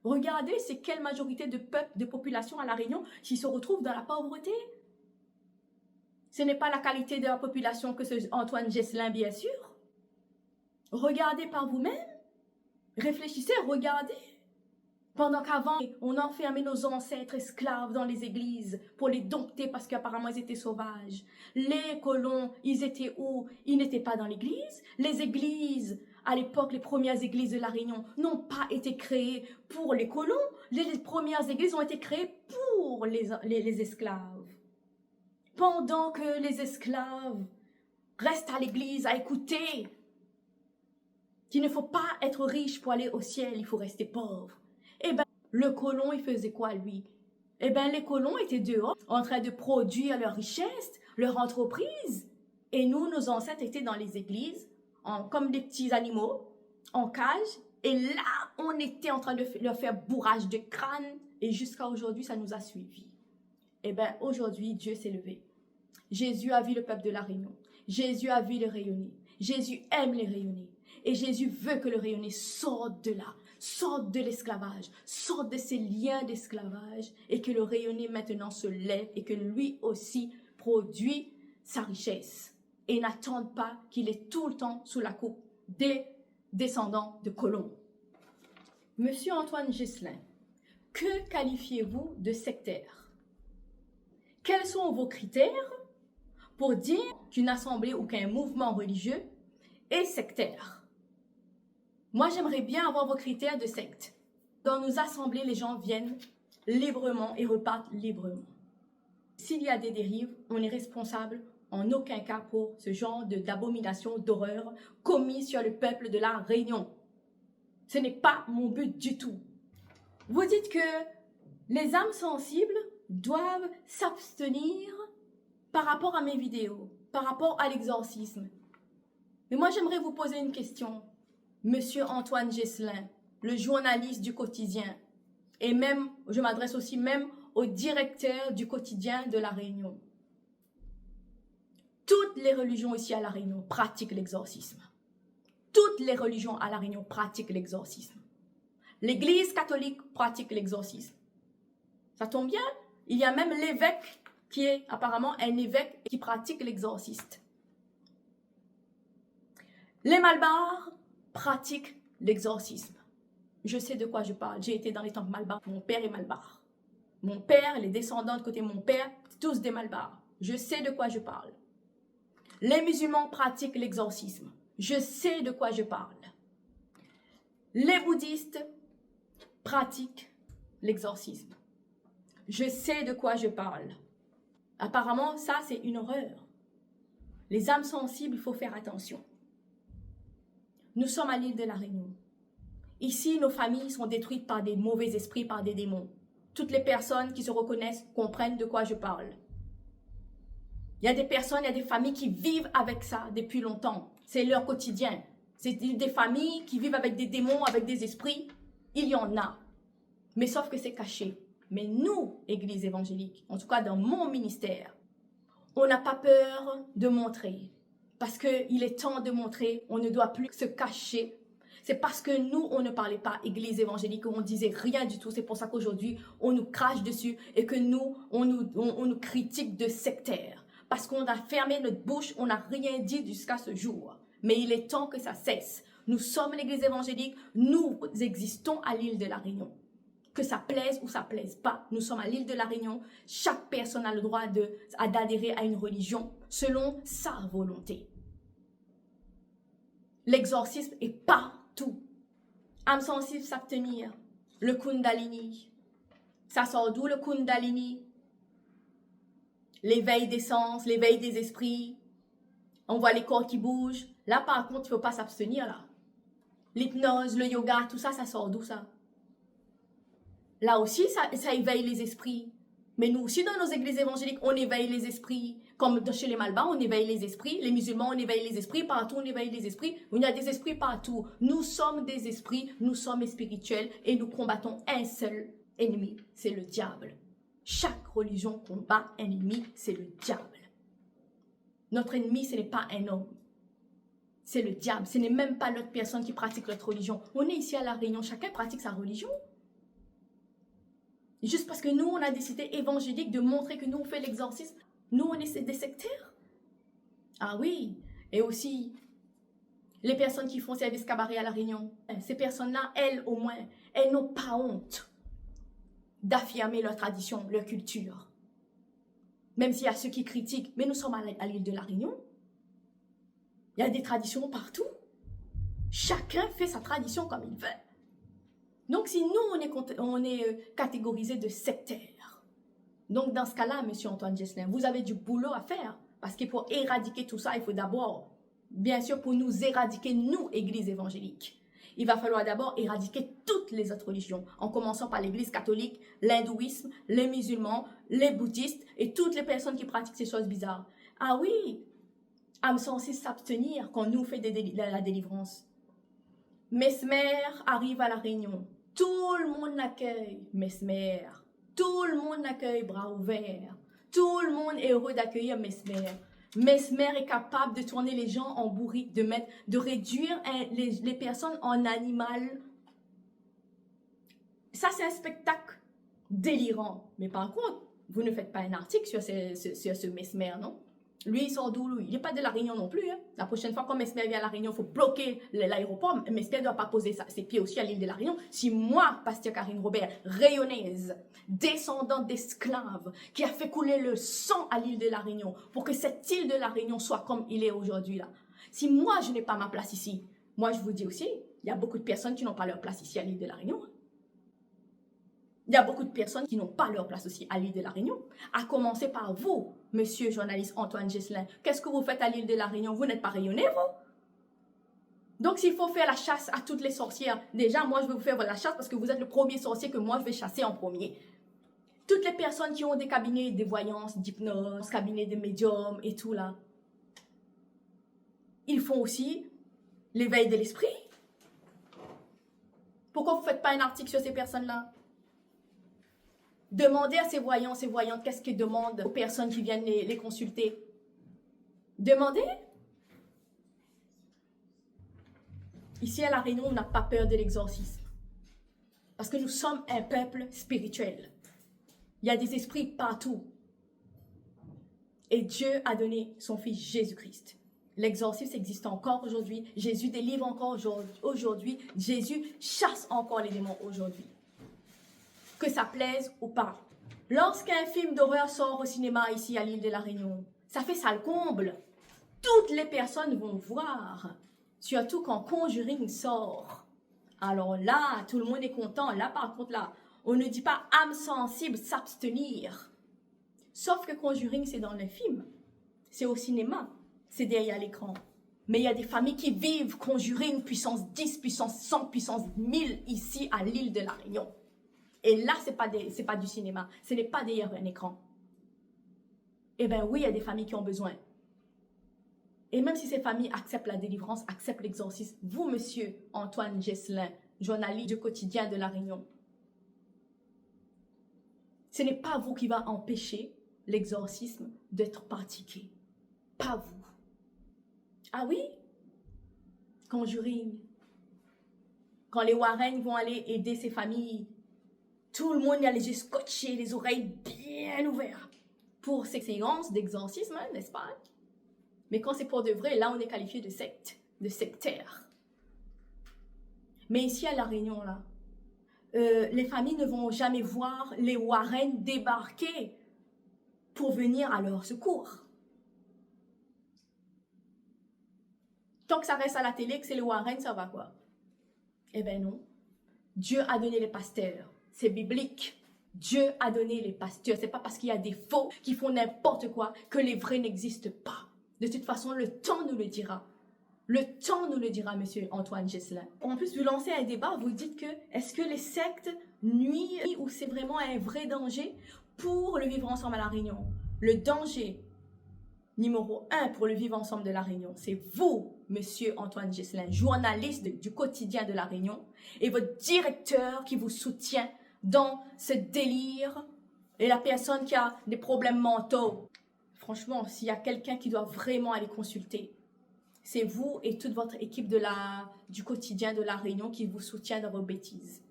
Regardez, c'est quelle majorité de peuple, de population à La Réunion qui se retrouve dans la pauvreté. Ce n'est pas la qualité de la population que ce Antoine Geslin, bien sûr. Regardez par vous-même. Réfléchissez, regardez. Pendant qu'avant, on enfermait nos ancêtres esclaves dans les églises pour les dompter parce qu'apparemment ils étaient sauvages. Les colons, ils étaient où? Ils n'étaient pas dans l'église. Les églises, à l'époque, les premières églises de La Réunion n'ont pas été créées pour les colons. Les premières églises ont été créées pour les esclaves. Pendant que les esclaves restent à l'église à écouter qu'il ne faut pas être riche pour aller au ciel, il faut rester pauvre. Eh bien, le colon, il faisait quoi, lui? Eh bien, les colons étaient dehors, en train de produire leur richesse, leur entreprise. Et nous, nos ancêtres étaient dans les églises, comme des petits animaux, en cage. Et là, on était en train de leur faire bourrage de crâne. Et jusqu'à aujourd'hui, ça nous a suivis. Eh bien, aujourd'hui, Dieu s'est levé. Jésus a vu le peuple de la Réunion. Jésus a vu les rayonnés. Jésus aime les rayonnés. Et Jésus veut que le rayonné sorte de là, sorte de l'esclavage, sorte de ces liens d'esclavage et que le rayonné maintenant se lève et que lui aussi produit sa richesse. Et n'attende pas qu'il est tout le temps sous la coupe des descendants de colons. Monsieur Antoine Geslin, que qualifiez-vous de sectaire? Quels sont vos critères pour dire qu'une assemblée ou qu'un mouvement religieux est sectaire? Moi, j'aimerais bien avoir vos critères de secte. Dans nos assemblées, les gens viennent librement et repartent librement. S'il y a des dérives, on est responsable en aucun cas pour ce genre d'abomination, d'horreur commis sur le peuple de la Réunion. Ce n'est pas mon but du tout. Vous dites que les âmes sensibles doivent s'abstenir par rapport à mes vidéos, par rapport à l'exorcisme. Mais moi, j'aimerais vous poser une question. Monsieur Antoine Geslin, le journaliste du quotidien, et même, je m'adresse aussi même au directeur du quotidien de la Réunion. Toutes les religions ici à la Réunion pratiquent l'exorcisme. Toutes les religions à la Réunion pratiquent l'exorcisme. L'Église catholique pratique l'exorcisme. Ça tombe bien, il y a même l'évêque qui est apparemment un évêque qui pratique l'exorciste. Les Malbars pratiquent l'exorcisme. Je sais de quoi je parle. J'ai été dans les temples Malbars. Mon père est Malbar. Mon père, les descendants de côté de mon père, tous des Malbars. Je sais de quoi je parle. Les musulmans pratiquent l'exorcisme. Je sais de quoi je parle. Les bouddhistes pratiquent l'exorcisme. Je sais de quoi je parle. Apparemment, ça, c'est une horreur. Les âmes sensibles, il faut faire attention. Nous sommes à l'île de la Réunion. Ici, nos familles sont détruites par des mauvais esprits, par des démons. Toutes les personnes qui se reconnaissent comprennent de quoi je parle. Il y a des personnes, il y a des familles qui vivent avec ça depuis longtemps. C'est leur quotidien. C'est des familles qui vivent avec des démons, avec des esprits. Il y en a. Mais sauf que c'est caché. Mais nous, Église évangélique, en tout cas dans mon ministère, on n'a pas peur de montrer. Parce qu'il est temps de montrer, on ne doit plus se cacher. C'est parce que nous, on ne parlait pas Église évangélique, on disait rien du tout. C'est pour ça qu'aujourd'hui, on nous crache dessus et que nous, on nous critique de sectaires. Parce qu'on a fermé notre bouche, on n'a rien dit jusqu'à ce jour. Mais il est temps que ça cesse. Nous sommes l'Église évangélique, nous existons à l'île de la Réunion. Que ça plaise ou ça plaise pas, nous sommes à l'île de la Réunion. Chaque personne a le droit d'adhérer à une religion selon sa volonté. L'exorcisme est partout. Âme sensible s'abstenir. Le Kundalini. Ça sort d'où le Kundalini? L'éveil des sens, l'éveil des esprits. On voit les corps qui bougent. Là, par contre, il ne faut pas s'abstenir, là. L'hypnose, le yoga, tout ça, ça sort d'où, ça? Là aussi, ça éveille les esprits. Mais nous aussi, dans nos églises évangéliques, on éveille les esprits. Comme chez les Malbars, on éveille les esprits. Les musulmans, on éveille les esprits. Partout, on éveille les esprits. Il y a des esprits partout. Nous sommes des esprits, nous sommes spirituels et nous combattons un seul ennemi, c'est le diable. Chaque religion combat un ennemi, c'est le diable. Notre ennemi, ce n'est pas un homme. C'est le diable. Ce n'est même pas l'autre personne qui pratique notre religion. On est ici à La Réunion, chacun pratique sa religion. Juste parce que nous, on a décidé évangélique de montrer que nous, on fait l'exorcisme. Nous, on est des sectaires. Ah oui. Et aussi, les personnes qui font service cabaret à La Réunion, ces personnes-là, elles, au moins, elles n'ont pas honte d'affirmer leur tradition, leur culture. Même s'il y a ceux qui critiquent, mais nous sommes à l'île de La Réunion. Il y a des traditions partout. Chacun fait sa tradition comme il veut. Donc, si nous, on est catégorisé de sectaires, donc dans ce cas-là, monsieur Antoine Geslin, vous avez du boulot à faire. Parce que pour éradiquer tout ça, il faut d'abord, bien sûr, pour nous éradiquer, nous, Église évangélique, il va falloir d'abord éradiquer toutes les autres religions, en commençant par l'Église catholique, l'hindouisme, les musulmans, les bouddhistes et toutes les personnes qui pratiquent ces choses bizarres. Ah oui, âme sensible s'abstenir quand nous fait la délivrance. Mesmer arrive à La Réunion. Tout le monde l'accueille, Mesmer. Tout le monde l'accueille, bras ouverts. Tout le monde est heureux d'accueillir Mesmer. Mesmer est capable de tourner les gens en bourrique, de réduire les personnes en animal. Ça, c'est un spectacle délirant. Mais par contre, vous ne faites pas un article sur ce Mesmer, non? Lui, il sort d'où, lui? Il n'est pas de la Réunion non plus. Hein. La prochaine fois, quand Mesmer vient à la Réunion, il faut bloquer l'aéroport. Mesmer ne doit pas poser ses pieds aussi à l'île de la Réunion. Si moi, Pasteur Karine Robert, rayonnaise, descendante d'esclaves, qui a fait couler le sang à l'île de la Réunion, pour que cette île de la Réunion soit comme il est aujourd'hui là. Si moi, je n'ai pas ma place ici, moi, je vous dis aussi, il y a beaucoup de personnes qui n'ont pas leur place ici à l'île de la Réunion. Il y a beaucoup de personnes qui n'ont pas leur place aussi à l'île de la Réunion. À commencer par vous, monsieur journaliste Antoine Jesselin. Qu'est-ce que vous faites à l'île de la Réunion? Vous n'êtes pas rayonné, vous? Donc, s'il faut faire la chasse à toutes les sorcières, déjà, moi, je vais vous faire la chasse parce que vous êtes le premier sorcier que moi, je vais chasser en premier. Toutes les personnes qui ont des cabinets de voyance, d'hypnose, cabinets de médium et tout là, ils font aussi l'éveil de l'esprit. Pourquoi vous ne faites pas un article sur ces personnes-là? Demandez à ces voyants, ces voyantes, qu'est-ce qu'ils demandent aux personnes qui viennent les consulter. Demandez. Ici à La Réunion, on n'a pas peur de l'exorcisme. Parce que nous sommes un peuple spirituel. Il y a des esprits partout. Et Dieu a donné son Fils Jésus-Christ. L'exorcisme existe encore aujourd'hui. Jésus délivre encore aujourd'hui. Jésus chasse encore les démons aujourd'hui. Que ça plaise ou pas. Lorsqu'un film d'horreur sort au cinéma ici à l'île de la Réunion, ça fait sale comble. Toutes les personnes vont voir. Surtout quand Conjuring sort. Alors là, tout le monde est content. Là, par contre, là, on ne dit pas âme sensible s'abstenir. Sauf que Conjuring, c'est dans le film. C'est au cinéma. C'est derrière l'écran. Mais il y a des familles qui vivent Conjuring puissance 10, puissance 100, puissance 1000 ici à l'île de la Réunion. Et là, c'est pas du cinéma. Ce n'est pas derrière un écran. Eh bien oui, il y a des familles qui ont besoin. Et même si ces familles acceptent la délivrance, acceptent l'exorcisme, vous, monsieur Antoine Jesselin, journaliste du quotidien de La Réunion, ce n'est pas vous qui va empêcher l'exorcisme d'être pratiqué. Pas vous. Ah oui? Conjuring. Quand les Warren vont aller aider ces familles, tout le monde a les yeux scotchés, les oreilles bien ouvertes pour ces séances d'exorcisme, hein, n'est-ce pas? Mais quand c'est pour de vrai, là, on est qualifié de secte, de sectaire. Mais ici, à La Réunion, là, les familles ne vont jamais voir les Warren débarquer pour venir à leur secours. Tant que ça reste à la télé, que c'est les Warren, ça va quoi? Eh bien non. Dieu a donné les pasteurs. C'est biblique. Dieu a donné les pasteurs. C'est pas parce qu'il y a des faux qui font n'importe quoi que les vrais n'existent pas. De toute façon, le temps nous le dira. Le temps nous le dira, monsieur Antoine Jesselin. En plus, vous lancez un débat, vous dites que est-ce que les sectes nuisent ou c'est vraiment un vrai danger pour le vivre ensemble à La Réunion? Le danger numéro 1 pour le vivre ensemble de La Réunion, c'est vous, monsieur Antoine Jesselin, journaliste du quotidien de La Réunion, et votre directeur qui vous soutient dans ce délire, et la personne qui a des problèmes mentaux. Franchement, s'il y a quelqu'un qui doit vraiment aller consulter, c'est vous et toute votre équipe du quotidien de La Réunion qui vous soutient dans vos bêtises.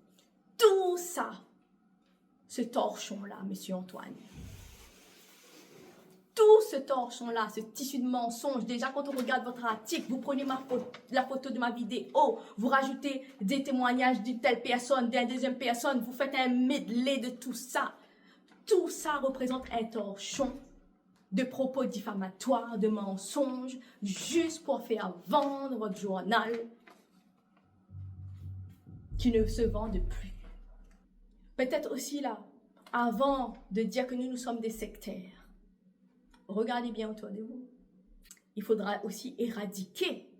Tout ça, ce torchon-là, monsieur Antoine. Tout ce torchon-là, ce tissu de mensonges, déjà quand on regarde votre article, vous prenez la photo de ma vidéo, vous rajoutez des témoignages d'une telle personne, d'une deuxième personne, vous faites un medley de tout ça. Tout ça représente un torchon de propos diffamatoires, de mensonges, juste pour faire vendre votre journal qui ne se vend plus. Peut-être aussi là, avant de dire que nous sommes des sectaires, regardez bien autour de vous. Il faudra aussi éradiquer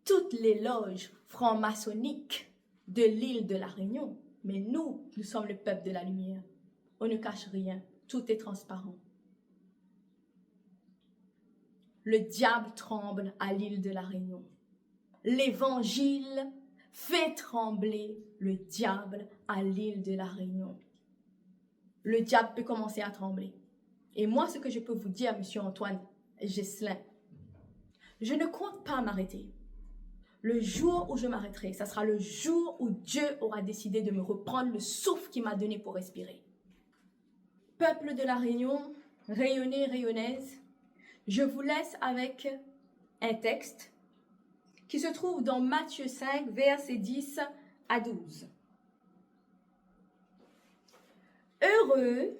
toutes les loges franc-maçonniques de l'île de la Réunion. Mais nous sommes le peuple de la lumière. On ne cache rien. Tout est transparent. Le diable tremble à l'île de la Réunion. L'évangile fait trembler le diable à l'île de la Réunion. Le diable peut commencer à trembler. Et moi, ce que je peux vous dire, Monsieur Antoine Gesselin, je ne compte pas m'arrêter. Le jour où je m'arrêterai, ça sera le jour où Dieu aura décidé de me reprendre le souffle qu'il m'a donné pour respirer. Peuple de la Réunion, rayonnés, rayonnaises, je vous laisse avec un texte qui se trouve dans Matthieu 5, versets 10 à 12. Heureux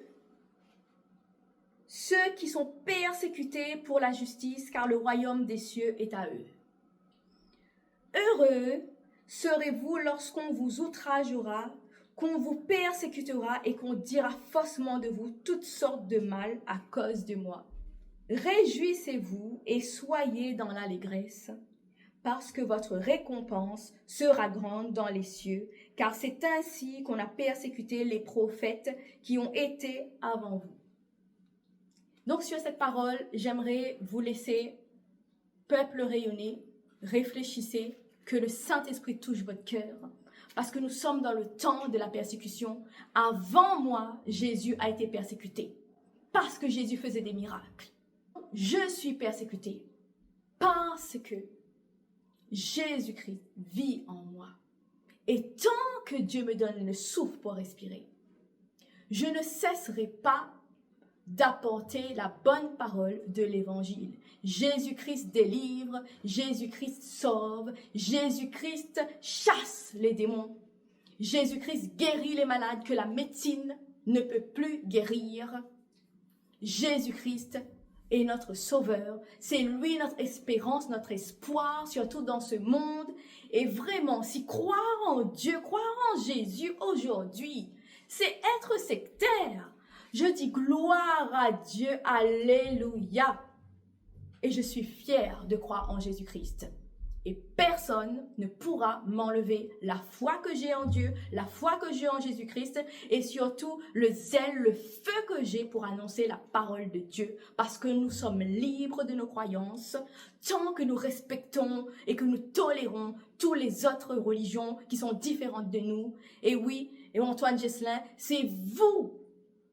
ceux qui sont persécutés pour la justice, car le royaume des cieux est à eux. Heureux serez-vous lorsqu'on vous outragera, qu'on vous persécutera et qu'on dira faussement de vous toutes sortes de mal à cause de moi. Réjouissez-vous et soyez dans l'allégresse, parce que votre récompense sera grande dans les cieux, car c'est ainsi qu'on a persécuté les prophètes qui ont été avant vous. Donc sur cette parole, j'aimerais vous laisser, peuple rayonné, réfléchissez, que le Saint-Esprit touche votre cœur, parce que nous sommes dans le temps de la persécution. Avant moi, Jésus a été persécuté, parce que Jésus faisait des miracles. Je suis persécuté, parce que Jésus-Christ vit en moi. Et tant que Dieu me donne le souffle pour respirer, je ne cesserai pas d'apporter la bonne parole de l'évangile. Jésus-Christ délivre, Jésus-Christ sauve, Jésus-Christ chasse les démons. Jésus-Christ guérit les malades que la médecine ne peut plus guérir. Jésus-Christ est notre sauveur, c'est lui notre espérance, notre espoir, surtout dans ce monde. Et vraiment, si croire en Dieu, croire en Jésus aujourd'hui, c'est être sectaire. Je dis gloire à Dieu, alléluia. Et je suis fière de croire en Jésus-Christ. Et personne ne pourra m'enlever la foi que j'ai en Dieu, la foi que j'ai en Jésus-Christ et surtout le zèle, le feu que j'ai pour annoncer la parole de Dieu. Parce que nous sommes libres de nos croyances tant que nous respectons et que nous tolérons toutes les autres religions qui sont différentes de nous. Et oui, et Antoine Gesselin, c'est vous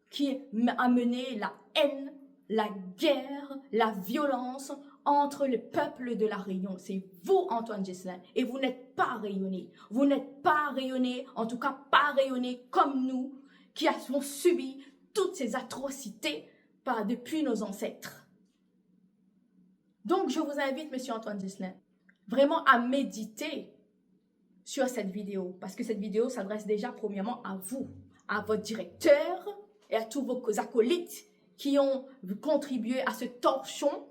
qui a mené la haine, la guerre, la violence entre le peuple de la Réunion. C'est vous, Antoine Gesselin, et vous n'êtes pas rayonné. Vous n'êtes pas rayonné, en tout cas pas rayonné comme nous, qui avons subi toutes ces atrocités depuis nos ancêtres. Donc, je vous invite, Monsieur Antoine Gesselin, vraiment à méditer sur cette vidéo, parce que cette vidéo s'adresse déjà premièrement à vous, à votre directeur, et à tous vos acolytes qui ont contribué à ce torchon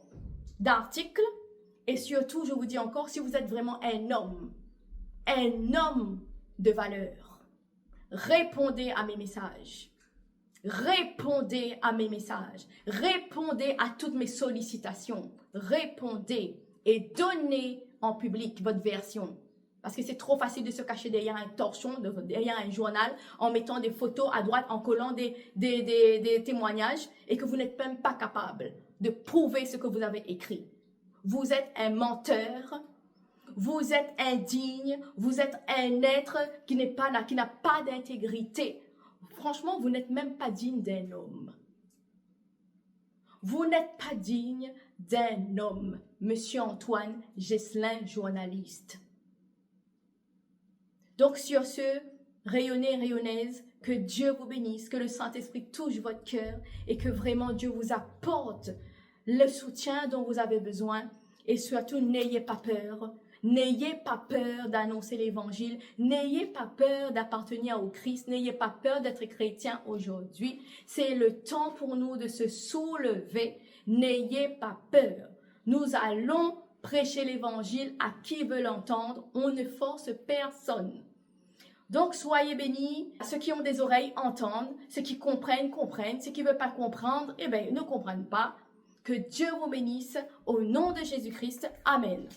d'articles. Et surtout, je vous dis encore, si vous êtes vraiment un homme de valeur, répondez à mes messages. Répondez à mes messages. Répondez à toutes mes sollicitations. Répondez et donnez en public votre version. Parce que c'est trop facile de se cacher derrière un torchon, derrière un journal, en mettant des photos à droite, en collant des témoignages, et que vous n'êtes même pas capable de prouver ce que vous avez écrit. Vous êtes un menteur, vous êtes indigne, vous êtes un être qui n'a pas d'intégrité. Franchement, vous n'êtes même pas digne d'un homme. Vous n'êtes pas digne d'un homme, Monsieur Antoine Gesselin, journaliste. Donc sur ce, rayonnez, rayonnaises, que Dieu vous bénisse, que le Saint-Esprit touche votre cœur et que vraiment Dieu vous apporte le soutien dont vous avez besoin. Et surtout, n'ayez pas peur. N'ayez pas peur d'annoncer l'évangile. N'ayez pas peur d'appartenir au Christ. N'ayez pas peur d'être chrétien aujourd'hui. C'est le temps pour nous de se soulever. N'ayez pas peur. Nous allons prêcher l'évangile à qui veut l'entendre. On ne force personne. Donc, soyez bénis. Ceux qui ont des oreilles entendent. Ceux qui comprennent, comprennent. Ceux qui ne veulent pas comprendre, ne comprennent pas. Que Dieu vous bénisse. Au nom de Jésus-Christ. Amen.